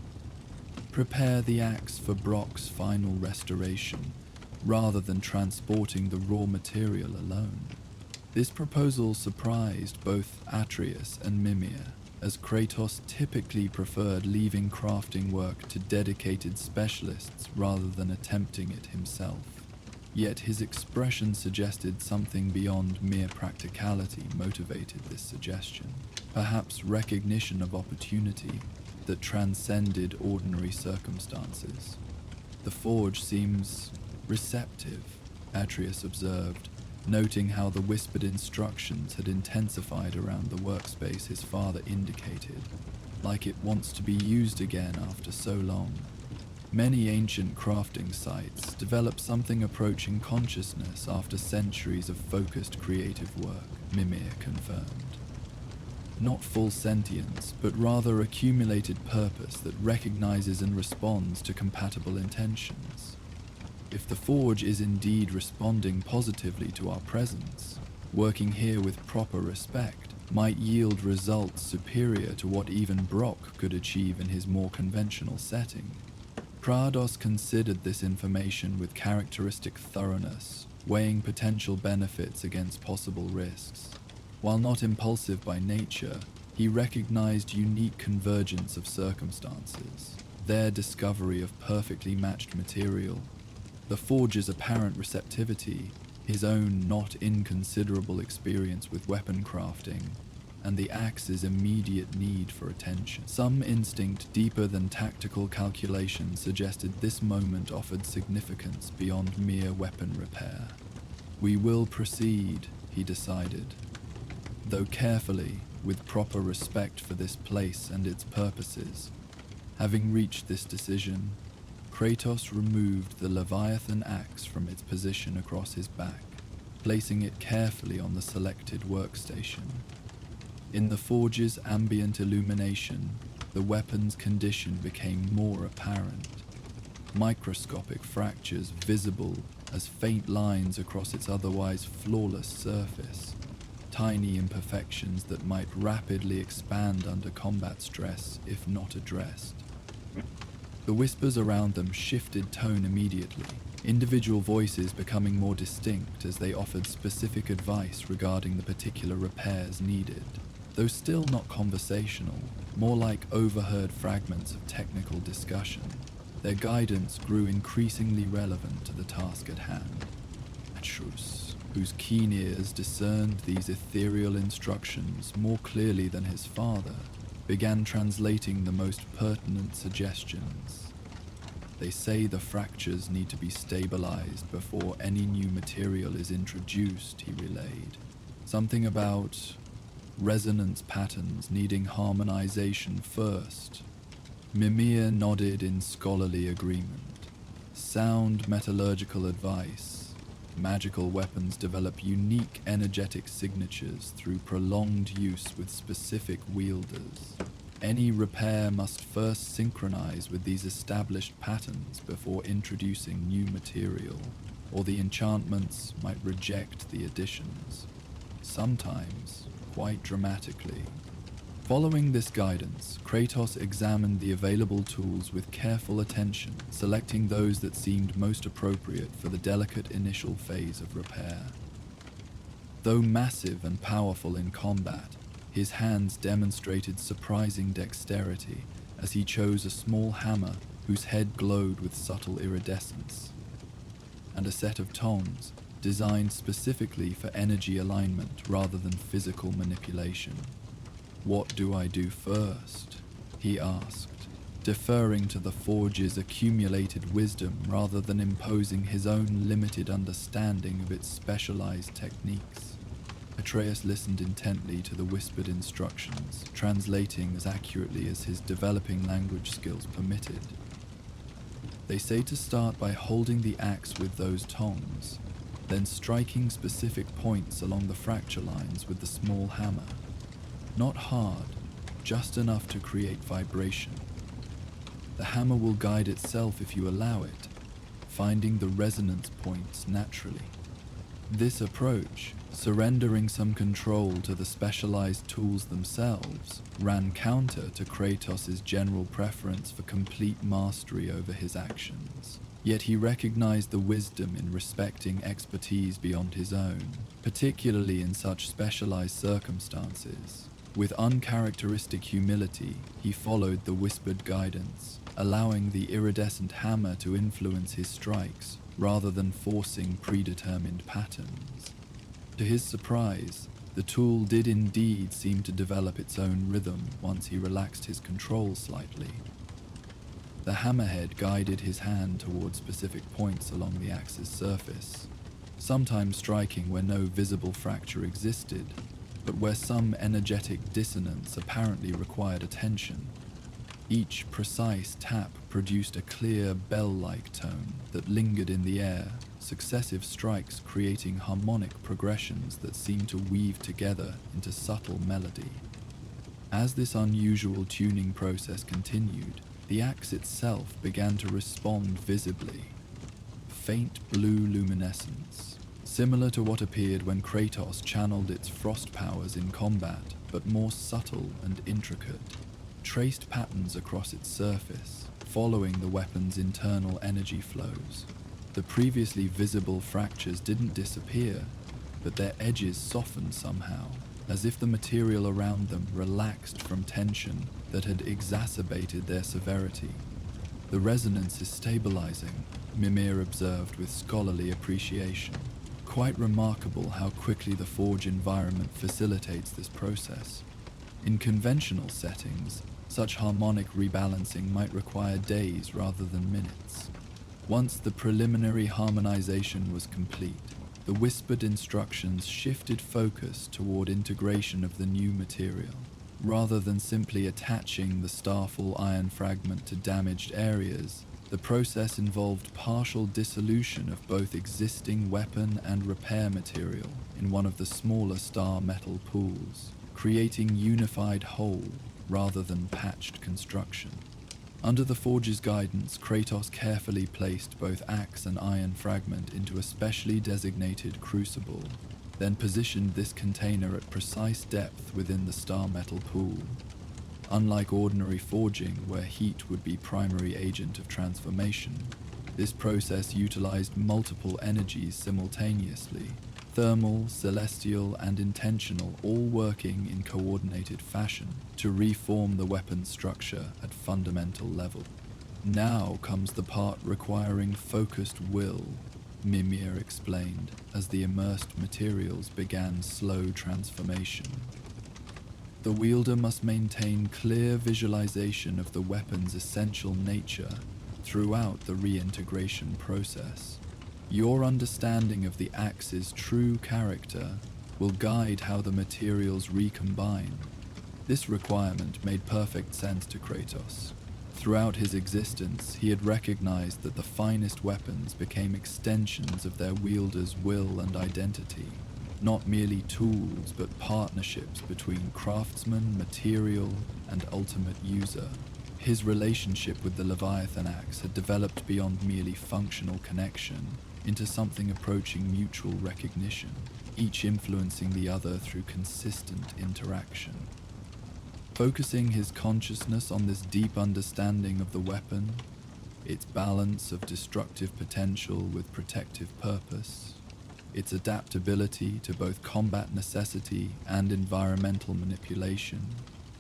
"Prepare the axe for Brock's final restoration, rather than transporting the raw material alone." This proposal surprised both Atreus and Mimir, as Kratos typically preferred leaving crafting work to dedicated specialists rather than attempting it himself. Yet his expression suggested something beyond mere practicality motivated this suggestion, perhaps recognition of opportunity that transcended ordinary circumstances. "The forge seems receptive," Atreus observed, noting how the whispered instructions had intensified around the workspace his father indicated, like it wants to be used again after so long. "Many ancient crafting sites develop something approaching consciousness after centuries of focused creative work," Mimir confirmed. "Not full sentience, but rather accumulated purpose that recognizes and responds to compatible intentions. If the forge is indeed responding positively to our presence, working here with proper respect might yield results superior to what even Brock could achieve in his more conventional setting." Kratos considered this information with characteristic thoroughness, weighing potential benefits against possible risks. While not impulsive by nature, he he recognized unique convergence of circumstances, their discovery of perfectly matched material, the forge's apparent receptivity, his own not inconsiderable experience with weapon crafting, and the axe's immediate need for attention. Some instinct deeper than tactical calculation suggested this moment offered significance beyond mere weapon repair. We will proceed, he decided, though carefully, with proper respect for this place and its purposes. Having reached this decision, Kratos removed the Leviathan axe from its position across his back, placing it carefully on the selected workstation. In the forge's ambient illumination, the weapon's condition became more apparent. Microscopic fractures visible as faint lines across its otherwise flawless surface, tiny imperfections that might rapidly expand under combat stress if not addressed. The whispers around them shifted tone immediately, individual voices becoming more distinct as they offered specific advice regarding the particular repairs needed. Though still not conversational, more like overheard fragments of technical discussion, their guidance grew increasingly relevant to the task at hand. Atrus, whose keen ears discerned these ethereal instructions more clearly than his father, began translating the most pertinent suggestions. They say the fractures need to be stabilized before any new material is introduced, he relayed. Something about resonance patterns needing harmonization first. Mimir nodded in scholarly agreement. Sound metallurgical advice. Magical weapons develop unique energetic signatures through prolonged use with specific wielders. Any repair must first synchronize with these established patterns before introducing new material, or the enchantments might reject the additions. Sometimes, quite dramatically. Following this guidance, Kratos examined the available tools with careful attention, selecting those that seemed most appropriate for the delicate initial phase of repair. Though massive and powerful in combat, his hands demonstrated surprising dexterity as he chose a small hammer whose head glowed with subtle iridescence, and a set of tongs designed specifically for energy alignment rather than physical manipulation. "What do I do first?" he asked, deferring to the forge's accumulated wisdom rather than imposing his own limited understanding of its specialized techniques. Atreus listened intently to the whispered instructions, translating as accurately as his developing language skills permitted. They say to start by holding the axe with those tongs, then striking specific points along the fracture lines with the small hammer. Not hard, just enough to create vibration. The hammer will guide itself if you allow it, finding the resonance points naturally. This approach, surrendering some control to the specialized tools themselves, ran counter to Kratos' general preference for complete mastery over his actions. Yet he recognized the wisdom in respecting expertise beyond his own, particularly in such specialized circumstances. With uncharacteristic humility, he followed the whispered guidance, allowing the iridescent hammer to influence his strikes rather than forcing predetermined patterns. To his surprise, the tool did indeed seem to develop its own rhythm once he relaxed his control slightly. The hammerhead guided his hand toward specific points along the axe's surface, sometimes striking where no visible fracture existed, but where some energetic dissonance apparently required attention. Each precise tap produced a clear bell-like tone that lingered in the air, successive strikes creating harmonic progressions that seemed to weave together into subtle melody. As this unusual tuning process continued, the axe itself began to respond visibly. Faint blue luminescence, similar to what appeared when Kratos channeled its frost powers in combat, but more subtle and intricate, traced patterns across its surface, following the weapon's internal energy flows. The previously visible fractures didn't disappear, but their edges softened somehow, as if the material around them relaxed from tension that had exacerbated their severity. The resonance is stabilizing, Mimir observed with scholarly appreciation. Quite remarkable how quickly the forge environment facilitates this process. In conventional settings, such harmonic rebalancing might require days rather than minutes. Once the preliminary harmonization was complete, the whispered instructions shifted focus toward integration of the new material. Rather than simply attaching the Starfall iron fragment to damaged areas, the process involved partial dissolution of both existing weapon and repair material in one of the smaller star metal pools, creating unified whole rather than patched construction. Under the forge's guidance, Kratos carefully placed both axe and iron fragment into a specially designated crucible, then positioned this container at precise depth within the star metal pool. Unlike ordinary forging, where heat would be primary agent of transformation, this process utilized multiple energies simultaneously, thermal, celestial, and intentional, all working in coordinated fashion to reform the weapon's structure at fundamental level. Now comes the part requiring focused will, Mimir explained as the immersed materials began slow transformation. The wielder must maintain clear visualization of the weapon's essential nature throughout the reintegration process. Your understanding of the axe's true character will guide how the materials recombine. This requirement made perfect sense to Kratos. Throughout his existence, he had recognized that the finest weapons became extensions of their wielder's will and identity, not merely tools but partnerships between craftsman, material, and ultimate user. His relationship with the Leviathan axe had developed beyond merely functional connection into something approaching mutual recognition, each influencing the other through consistent interaction. Focusing his consciousness on this deep understanding of the weapon, its balance of destructive potential with protective purpose, its adaptability to both combat necessity and environmental manipulation,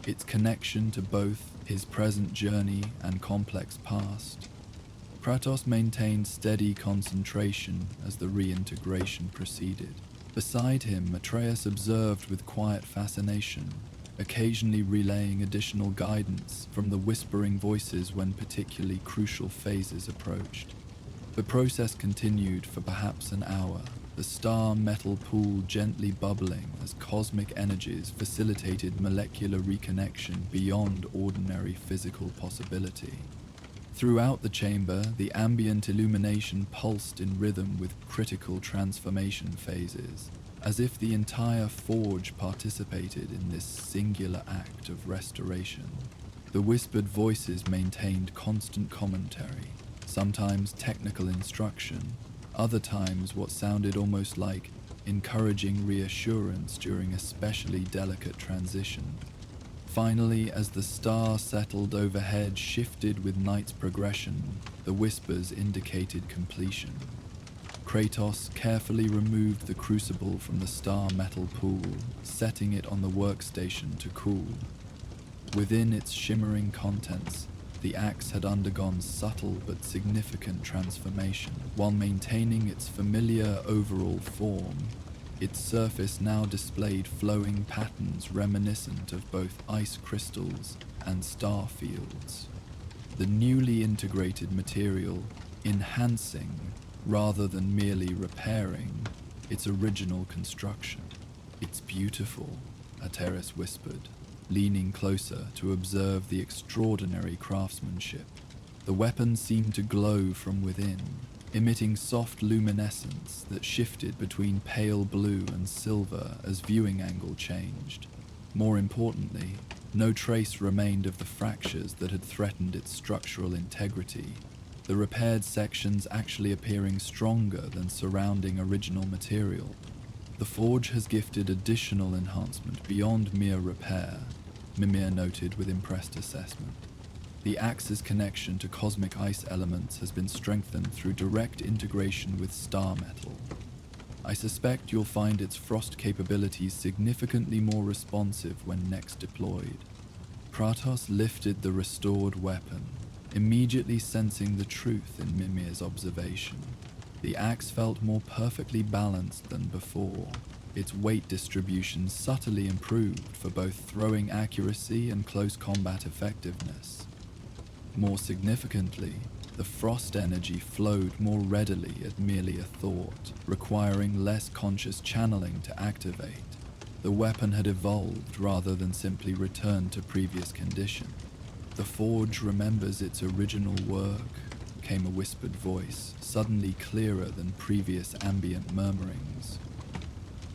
its connection to both his present journey and complex past, Kratos maintained steady concentration as the reintegration proceeded. Beside him, Atreus observed with quiet fascination, occasionally relaying additional guidance from the whispering voices when particularly crucial phases approached. The process continued for perhaps an hour, the star metal pool gently bubbling as cosmic energies facilitated molecular reconnection beyond ordinary physical possibility. Throughout the chamber, the ambient illumination pulsed in rhythm with critical transformation phases, as if the entire forge participated in this singular act of restoration. The whispered voices maintained constant commentary, sometimes technical instruction, other times what sounded almost like encouraging reassurance during a especially delicate transition. Finally, as the star settled overhead shifted with night's progression, the whispers indicated completion. Kratos carefully removed the crucible from the star metal pool, setting it on the workstation to cool. Within its shimmering contents, the axe had undergone subtle but significant transformation. While maintaining its familiar overall form, its surface now displayed flowing patterns reminiscent of both ice crystals and star fields. The newly integrated material enhancing, rather than merely repairing, its original construction. "It's beautiful," Atreus whispered, leaning closer to observe the extraordinary craftsmanship. The weapon seemed to glow from within, emitting soft luminescence that shifted between pale blue and silver as viewing angle changed. More importantly, no trace remained of the fractures that had threatened its structural integrity, the repaired sections actually appearing stronger than surrounding original material. The forge has gifted additional enhancement beyond mere repair, Mimir noted with impressed assessment. The axe's connection to cosmic ice elements has been strengthened through direct integration with star metal. I suspect you'll find its frost capabilities significantly more responsive when next deployed. Kratos lifted the restored weapon, immediately sensing the truth in Mimir's observation. The axe felt more perfectly balanced than before, its weight distribution subtly improved for both throwing accuracy and close combat effectiveness. More significantly, the frost energy flowed more readily at merely a thought, requiring less conscious channeling to activate. The weapon had evolved rather than simply returned to previous condition. "The forge remembers its original work," came a whispered voice, suddenly clearer than previous ambient murmurings.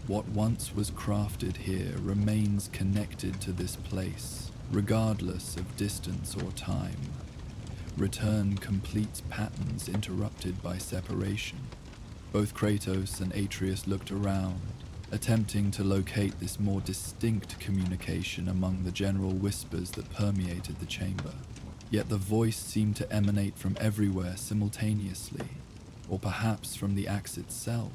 "What once was crafted here remains connected to this place, regardless of distance or time. Return completes patterns interrupted by separation." Both Kratos and Atreus looked around, attempting to locate this more distinct communication among the general whispers that permeated the chamber. Yet the voice seemed to emanate from everywhere simultaneously, or perhaps from the axe itself,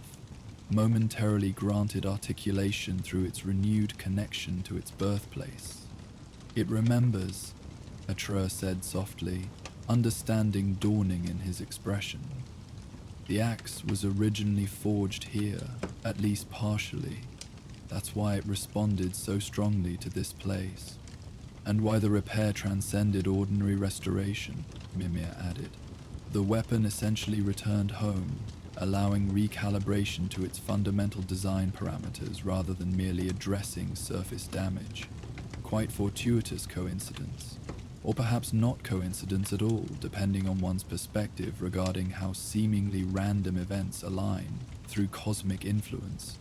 momentarily granted articulation through its renewed connection to its birthplace. "It remembers," Atreus said softly, understanding dawning in his expression. "The axe was originally forged here, at least partially. That's why it responded so strongly to this place. And why the repair transcended ordinary restoration," Mimir added. "The weapon essentially returned home, allowing recalibration to its fundamental design parameters rather than merely addressing surface damage. Quite fortuitous coincidence. Or perhaps not coincidence at all, depending on one's perspective regarding how seemingly random events align through cosmic influence."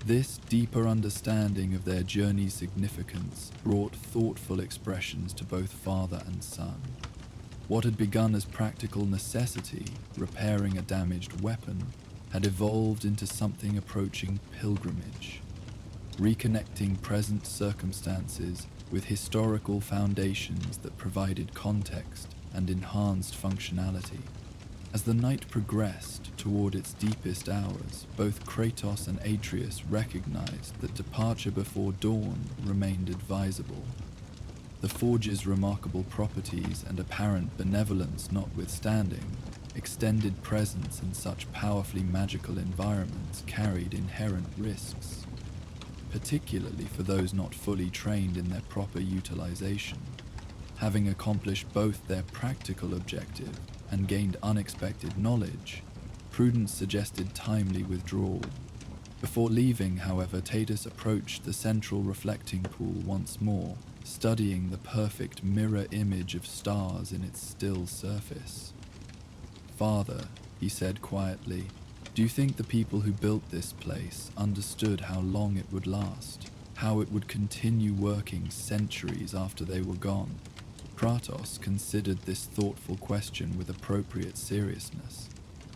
This deeper understanding of their journey's significance brought thoughtful expressions to both father and son. What had begun as practical necessity, repairing a damaged weapon, had evolved into something approaching pilgrimage, reconnecting present circumstances with historical foundations that provided context and enhanced functionality. As the night progressed toward its deepest hours, both Kratos and Atreus recognized that departure before dawn remained advisable. The forge's remarkable properties and apparent benevolence notwithstanding, extended presence in such powerfully magical environments carried inherent risks, particularly for those not fully trained in their proper utilization. Having accomplished both their practical objective and gained unexpected knowledge, prudence suggested timely withdrawal. Before leaving, however, Tatus approached the central reflecting pool once more, studying the perfect mirror image of stars in its still surface. "Father," he said quietly, "do you think the people who built this place understood how long it would last? How it would continue working centuries after they were gone?" Kratos considered this thoughtful question with appropriate seriousness.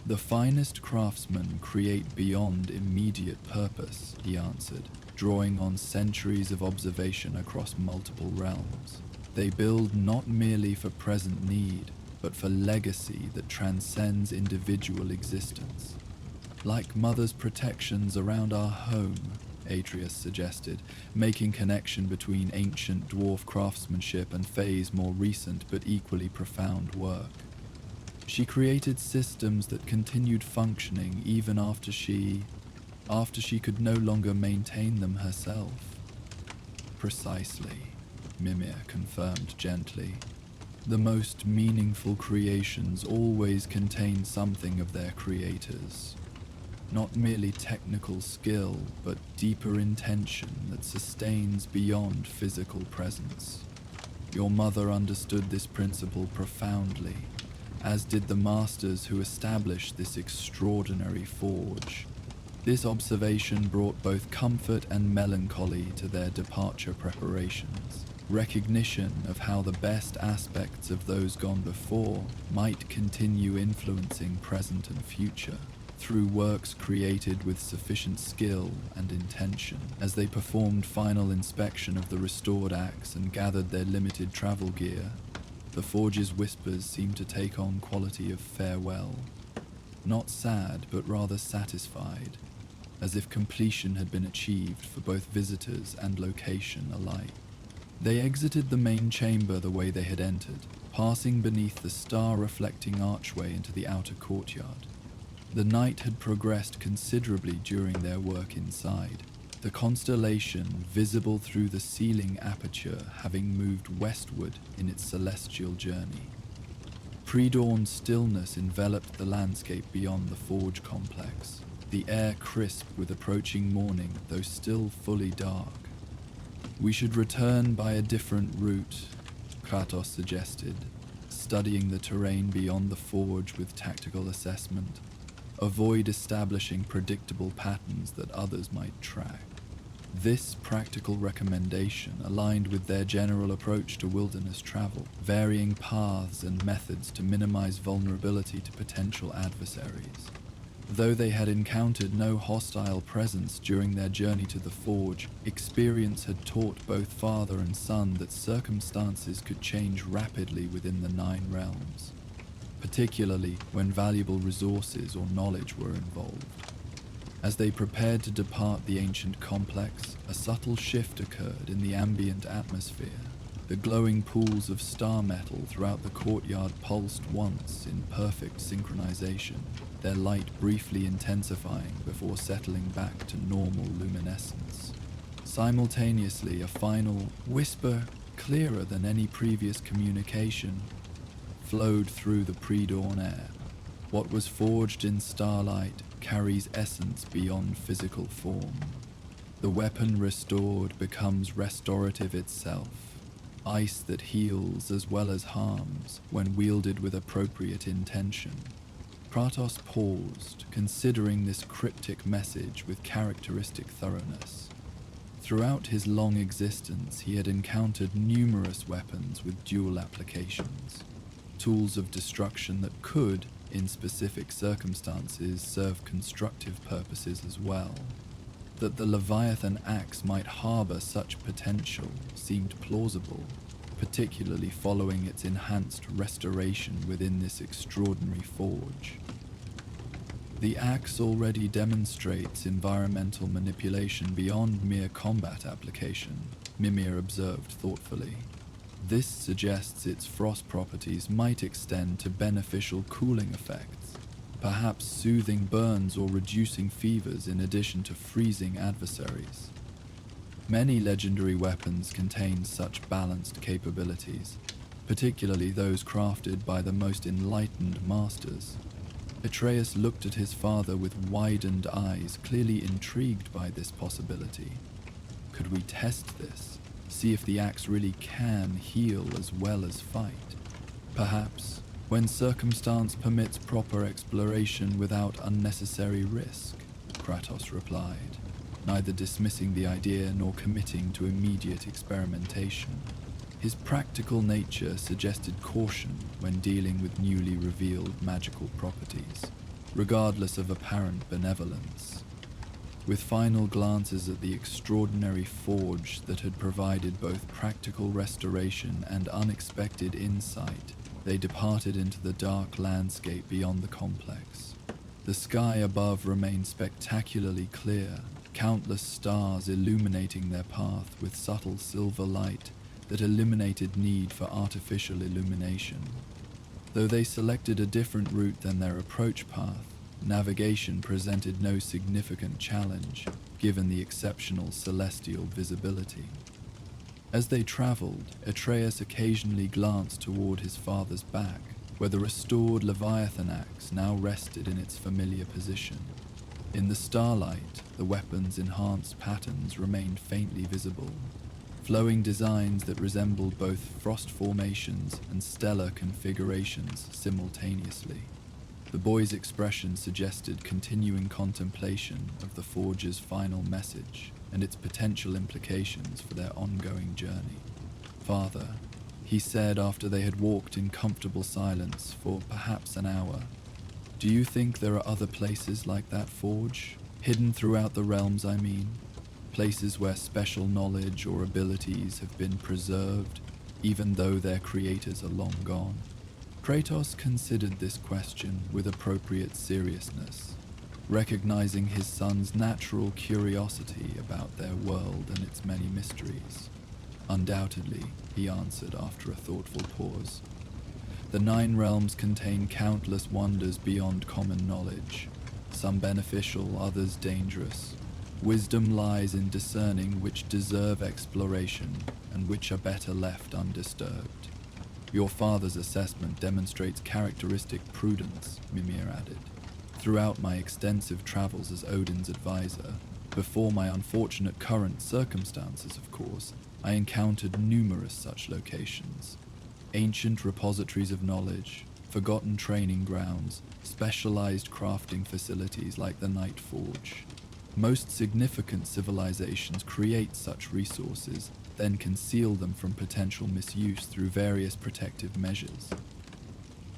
"The finest craftsmen create beyond immediate purpose," he answered, drawing on centuries of observation across multiple realms. "They build not merely for present need, but for legacy that transcends individual existence. Like Mother's protections around our home," Atreus suggested, making connection between ancient dwarf craftsmanship and Faye's more recent but equally profound work. "She created systems that continued functioning even after she could no longer maintain them herself." "Precisely," Mimir confirmed gently. "The most meaningful creations always contain something of their creators. Not merely technical skill, but deeper intention that sustains beyond physical presence. Your mother understood this principle profoundly, as did the masters who established this extraordinary forge." This observation brought both comfort and melancholy to their departure preparations. Recognition of how the best aspects of those gone before might continue influencing present and future, through works created with sufficient skill and intention. As they performed final inspection of the restored axe and gathered their limited travel gear, the forge's whispers seemed to take on quality of farewell. not sad but rather satisfied, as if completion had been achieved for both visitors and location alike. They exited the main chamber the way they had entered, passing beneath the star-reflecting archway into the outer courtyard. The night had progressed considerably during their work inside, the constellation visible through the ceiling aperture having moved westward in its celestial journey. Pre-dawn stillness enveloped the landscape beyond the forge complex, the air crisp with approaching morning, though still fully dark. "We should return by a different route," Kratos suggested, studying the terrain beyond the forge with tactical assessment. "Avoid establishing predictable patterns that others might track." This practical recommendation aligned with their general approach to wilderness travel, varying paths and methods to minimize vulnerability to potential adversaries. Though they had encountered no hostile presence during their journey to the forge, experience had taught both father and son that circumstances could change rapidly within the 9 realms, particularly when valuable resources or knowledge were involved. As they prepared to depart the ancient complex, a subtle shift occurred in the ambient atmosphere. The glowing pools of star metal throughout the courtyard pulsed once in perfect synchronization, their light briefly intensifying before settling back to normal luminescence. Simultaneously, a final whisper, clearer than any previous communication, flowed through the pre-dawn air. What was forged in starlight carries essence beyond physical form. The weapon restored becomes restorative itself, ice that heals as well as harms when wielded with appropriate intention. Kratos paused, considering this cryptic message with characteristic thoroughness. Throughout his long existence, he had encountered numerous weapons with dual applications, tools of destruction that could, in specific circumstances, serve constructive purposes as well. That the Leviathan axe might harbor such potential seemed plausible, particularly following its enhanced restoration within this extraordinary forge. The axe already demonstrates environmental manipulation beyond mere combat application, Mimir observed thoughtfully. This suggests its frost properties might extend to beneficial cooling effects, perhaps soothing burns or reducing fevers in addition to freezing adversaries. Many legendary weapons contain such balanced capabilities, particularly those crafted by the most enlightened masters. Atreus looked at his father with widened eyes, clearly intrigued by this possibility. Could we test this? See if the axe really can heal as well as fight? Perhaps, when circumstance permits proper exploration without unnecessary risk, Kratos replied, neither dismissing the idea nor committing to immediate experimentation. His practical nature suggested caution when dealing with newly revealed magical properties, regardless of apparent benevolence. With final glances at the extraordinary forge that had provided both practical restoration and unexpected insight, they departed into the dark landscape beyond the complex. The sky above remained spectacularly clear, countless stars illuminating their path with subtle silver light that eliminated need for artificial illumination. Though they selected a different route than their approach path, navigation presented no significant challenge, given the exceptional celestial visibility. As they traveled, Atreus occasionally glanced toward his father's back, where the restored Leviathan axe now rested in its familiar position. In the starlight, the weapon's enhanced patterns remained faintly visible, flowing designs that resembled both frost formations and stellar configurations simultaneously. The boy's expression suggested continuing contemplation of the forge's final message and its potential implications for their ongoing journey. "Father," he said after they had walked in comfortable silence for perhaps an hour, "do you think there are other places like that forge? Hidden throughout the realms, I mean? Places where special knowledge or abilities have been preserved, even though their creators are long gone?" Kratos considered this question with appropriate seriousness, recognizing his son's natural curiosity about their world and its many mysteries. Undoubtedly, he answered after a thoughtful pause. The 9 realms contain countless wonders beyond common knowledge, some beneficial, others dangerous. Wisdom lies in discerning which deserve exploration and which are better left undisturbed. Your father's assessment demonstrates characteristic prudence, Mimir added. Throughout my extensive travels as Odin's advisor, before my unfortunate current circumstances, of course, I encountered numerous such locations. Ancient repositories of knowledge, forgotten training grounds, specialized crafting facilities like the Night Forge. Most significant civilizations create such resources, then conceal them from potential misuse through various protective measures.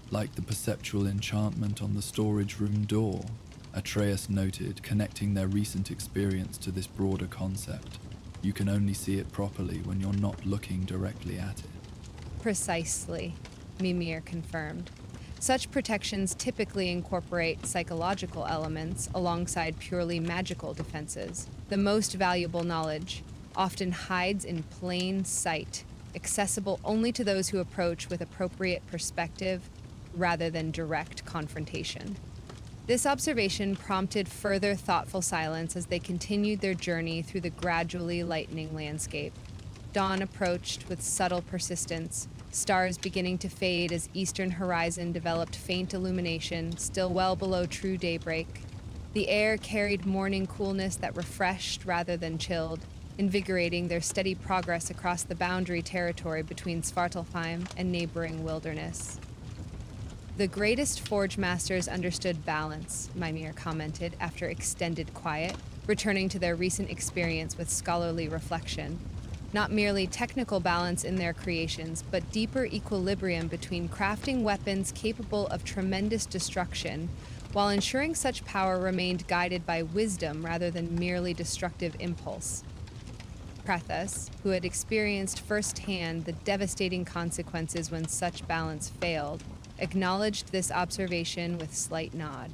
Like the perceptual enchantment on the storage room door, Atreus noted, connecting their recent experience to this broader concept. You can only see it properly when you're not looking directly at it. Precisely, Mimir confirmed. Such protections typically incorporate psychological elements alongside purely magical defenses. The most valuable knowledge often hides in plain sight, accessible only to those who approach with appropriate perspective rather than direct confrontation. This observation prompted further thoughtful silence as they continued their journey through the gradually lightening landscape. Dawn approached with subtle persistence, stars beginning to fade as eastern horizon developed faint illumination, still well below true daybreak. The air carried morning coolness that refreshed rather than chilled, invigorating their steady progress across the boundary territory between Svartalheim and neighboring wilderness. The greatest forge masters understood balance, Mimir commented after extended quiet, returning to their recent experience with scholarly reflection. Not merely technical balance in their creations, but deeper equilibrium between crafting weapons capable of tremendous destruction, while ensuring such power remained guided by wisdom rather than merely destructive impulse. Kratos, who had experienced firsthand the devastating consequences when such balance failed, acknowledged this observation with slight nod.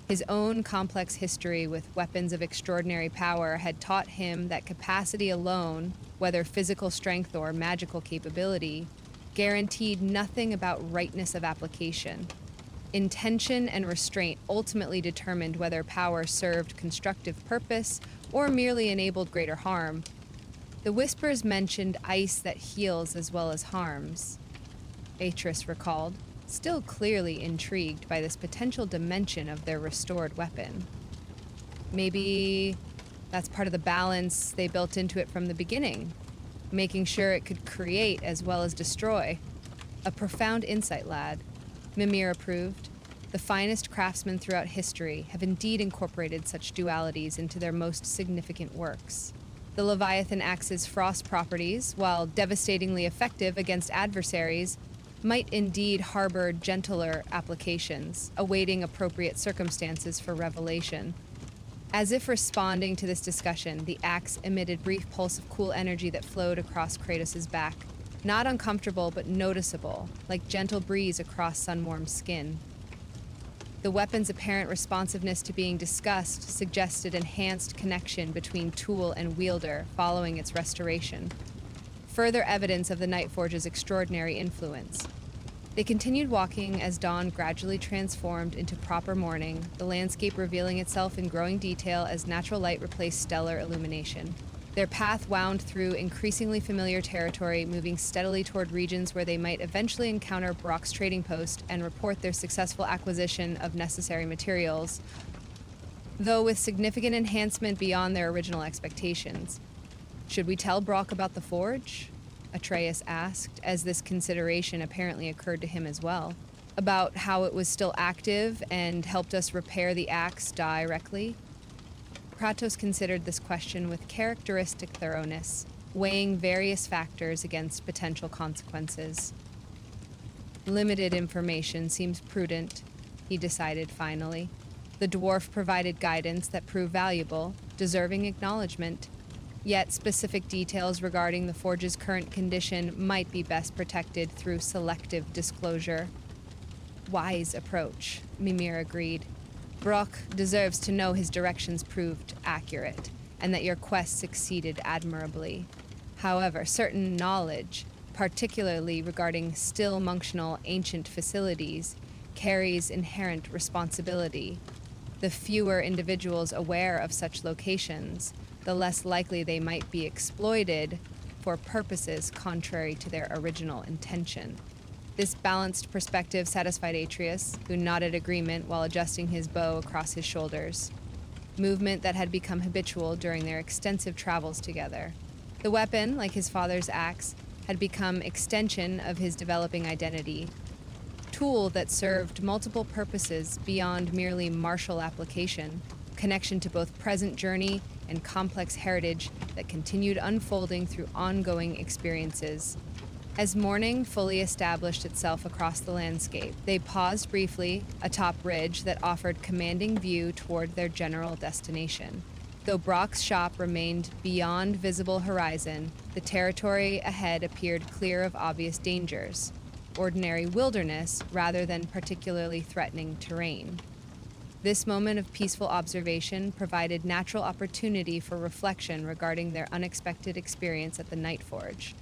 His own complex history with weapons of extraordinary power had taught him that capacity alone, whether physical strength or magical capability, guaranteed nothing about rightness of application. Intention and restraint ultimately determined whether power served constructive purpose or merely enabled greater harm. The whispers mentioned ice that heals as well as harms, Atreus recalled, still clearly intrigued by this potential dimension of their restored weapon. Maybe that's part of the balance they built into it from the beginning, making sure it could create as well as destroy. A profound insight, lad. Mimir approved. The finest craftsmen throughout history have indeed incorporated such dualities into their most significant works. The Leviathan Axe's frost properties, while devastatingly effective against adversaries, might indeed harbor gentler applications, awaiting appropriate circumstances for revelation. As if responding to this discussion, the axe emitted a brief pulse of cool energy that flowed across Kratos' back, not uncomfortable but noticeable, like gentle breeze across sun-warmed skin. The weapon's apparent responsiveness to being discussed suggested enhanced connection between tool and wielder following its restoration. Further evidence of the Nightforge's extraordinary influence. They continued walking as dawn gradually transformed into proper morning, the landscape revealing itself in growing detail as natural light replaced stellar illumination. Their path wound through increasingly familiar territory, moving steadily toward regions where they might eventually encounter Brock's trading post and report their successful acquisition of necessary materials, though with significant enhancement beyond their original expectations. Should we tell Brock about the forge? Atreus asked, as this consideration apparently occurred to him as well. About how it was still active and helped us repair the axe directly? Kratos considered this question with characteristic thoroughness, weighing various factors against potential consequences. Limited information seems prudent, he decided finally. The dwarf provided guidance that proved valuable, deserving acknowledgement. Yet specific details regarding the forge's current condition might be best protected through selective disclosure. wise approach, Mimir agreed. Brock deserves to know his directions proved accurate, and that your quest succeeded admirably. However, certain knowledge, particularly regarding still functional ancient facilities, carries inherent responsibility. The fewer individuals aware of such locations, the less likely they might be exploited for purposes contrary to their original intention. This balanced perspective satisfied Atreus, who nodded agreement while adjusting his bow across his shoulders, movement that had become habitual during their extensive travels together. The weapon, like his father's axe, had become extension of his developing identity, tool that served multiple purposes beyond merely martial application, connection to both present journey and complex heritage that continued unfolding through ongoing experiences. As morning fully established itself across the landscape, they paused briefly atop ridge that offered commanding view toward their general destination. Though Brock's shop remained beyond visible horizon, the territory ahead appeared clear of obvious dangers, ordinary wilderness rather than particularly threatening terrain. This moment of peaceful observation provided natural opportunity for reflection regarding their unexpected experience at the Night Forge.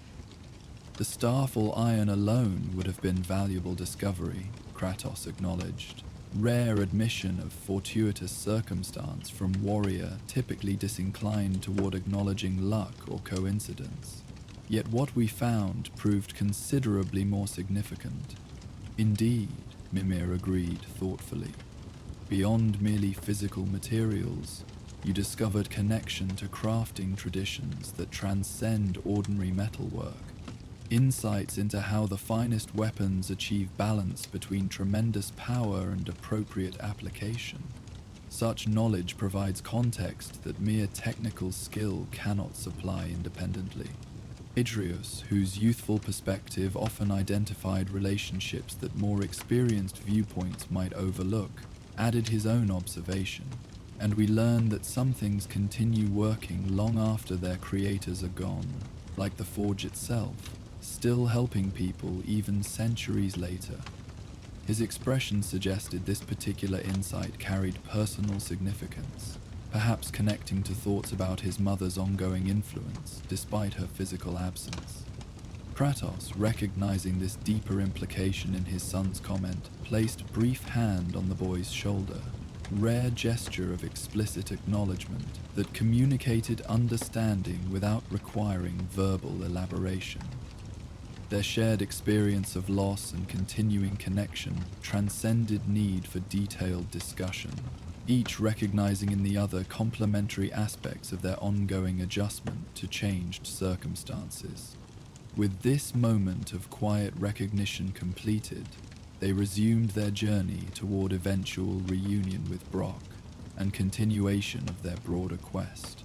The staff or iron alone would have been valuable discovery, Kratos acknowledged. Rare admission of fortuitous circumstance from warrior typically disinclined toward acknowledging luck or coincidence. Yet what we found proved considerably more significant. Indeed, Mimir agreed thoughtfully. Beyond merely physical materials, you discovered connection to crafting traditions that transcend ordinary metalwork. Insights into how the finest weapons achieve balance between tremendous power and appropriate application. Such knowledge provides context that mere technical skill cannot supply independently. Atreus, whose youthful perspective often identified relationships that more experienced viewpoints might overlook, added his own observation, and we learn that some things continue working long after their creators are gone, like the forge itself, still helping people even centuries later. His expression suggested this particular insight carried personal significance, perhaps connecting to thoughts about his mother's ongoing influence despite her physical absence. Kratos, recognizing this deeper implication in his son's comment, placed a brief hand on the boy's shoulder, rare gesture of explicit acknowledgement that communicated understanding without requiring verbal elaboration. Their shared experience of loss and continuing connection transcended need for detailed discussion, each recognizing in the other complementary aspects of their ongoing adjustment to changed circumstances. With this moment of quiet recognition completed, they resumed their journey toward eventual reunion with Brock and continuation of their broader quest.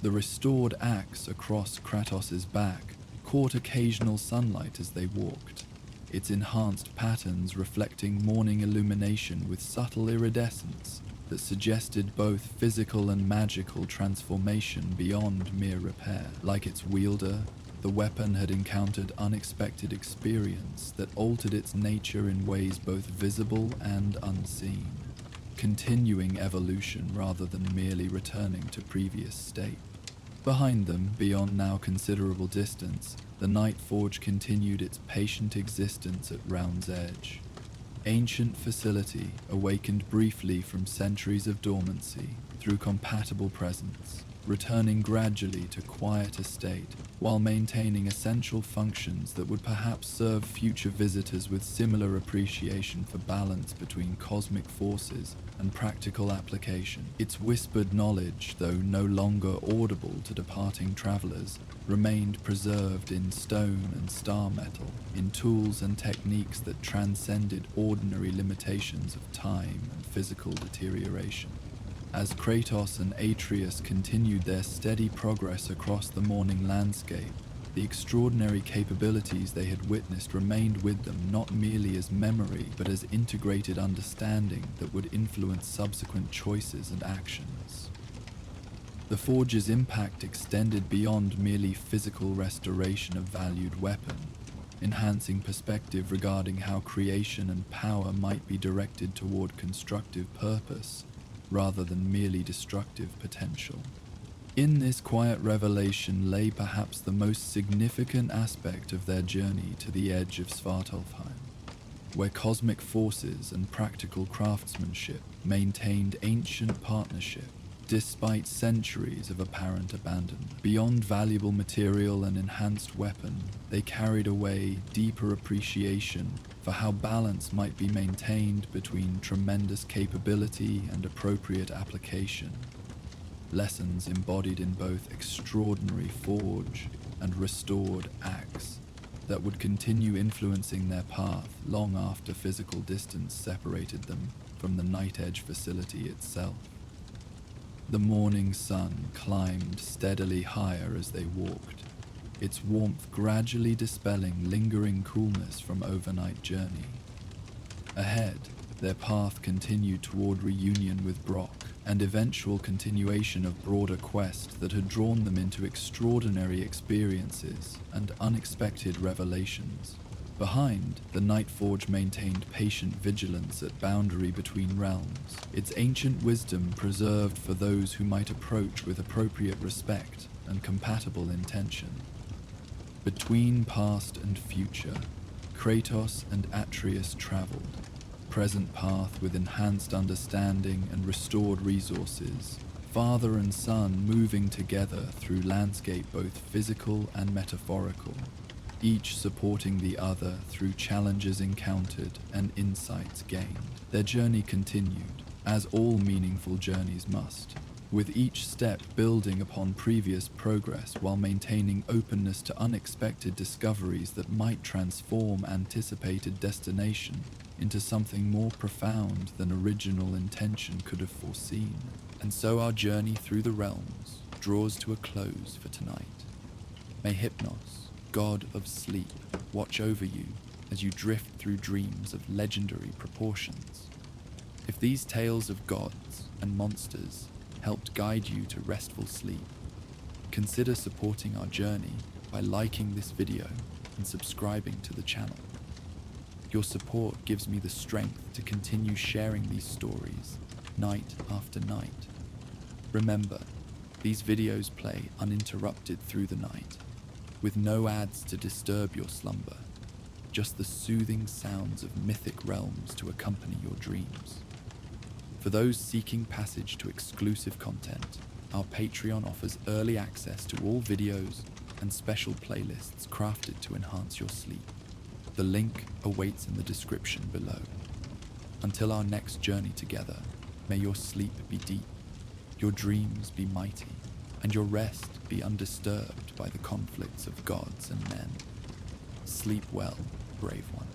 The restored axe across Kratos's back caught occasional sunlight as they walked, its enhanced patterns reflecting morning illumination with subtle iridescence that suggested both physical and magical transformation beyond mere repair. Like its wielder, the weapon had encountered unexpected experience that altered its nature in ways both visible and unseen, continuing evolution rather than merely returning to previous state. Behind them, beyond now considerable distance, the Night Forge continued its patient existence at Round's Edge. Ancient facility awakened briefly from centuries of dormancy through compatible presence, returning gradually to quieter state while maintaining essential functions that would perhaps serve future visitors with similar appreciation for balance between cosmic forces and practical application. Its whispered knowledge, though no longer audible to departing travelers, remained preserved in stone and star metal, in tools and techniques that transcended ordinary limitations of time and physical deterioration. As Kratos and Atreus continued their steady progress across the morning landscape, the extraordinary capabilities they had witnessed remained with them not merely as memory, but as integrated understanding that would influence subsequent choices and actions. The Forge's impact extended beyond merely physical restoration of valued weapon. enhancing perspective regarding how creation and power might be directed toward constructive purpose rather than merely destructive potential. In this quiet revelation lay perhaps the most significant aspect of their journey to the edge of Svartalheim, where cosmic forces and practical craftsmanship maintained ancient partnership despite centuries of apparent abandonment. Beyond valuable material and enhanced weapon, they carried away deeper appreciation for how balance might be maintained between tremendous capability and appropriate application. Lessons embodied in both extraordinary forge and restored axe that would continue influencing their path long after physical distance separated them from the Night Edge facility itself. The morning sun climbed steadily higher as they walked, its warmth gradually dispelling lingering coolness from overnight journey. Ahead, their path continued toward reunion with Brock and eventual continuation of broader quest that had drawn them into extraordinary experiences and unexpected revelations. Behind, the Nightforge maintained patient vigilance at boundary between realms, its ancient wisdom preserved for those who might approach with appropriate respect and compatible intention. Between past and future, Kratos and Atreus traveled, present path with enhanced understanding and restored resources, father and son moving together through landscape both physical and metaphorical, each supporting the other through challenges encountered and insights gained. Their journey continued, as all meaningful journeys must, with each step building upon previous progress while maintaining openness to unexpected discoveries that might transform anticipated destination into something more profound than original intention could have foreseen. And so our journey through the realms draws to a close for tonight. May Hypnos, god of sleep, watch over you as you drift through dreams of legendary proportions. If these tales of gods and monsters helped guide you to restful sleep, consider supporting our journey by liking this video and subscribing to the channel. Your support gives me the strength to continue sharing these stories night after night. Remember, these videos play uninterrupted through the night, with no ads to disturb your slumber, just the soothing sounds of mythic realms to accompany your dreams. For those seeking passage to exclusive content, our Patreon offers early access to all videos and special playlists crafted to enhance your sleep. The link awaits in the description below. Until our next journey together, may your sleep be deep, your dreams be mighty, and your rest be undisturbed by the conflicts of gods and men. Sleep well, brave one.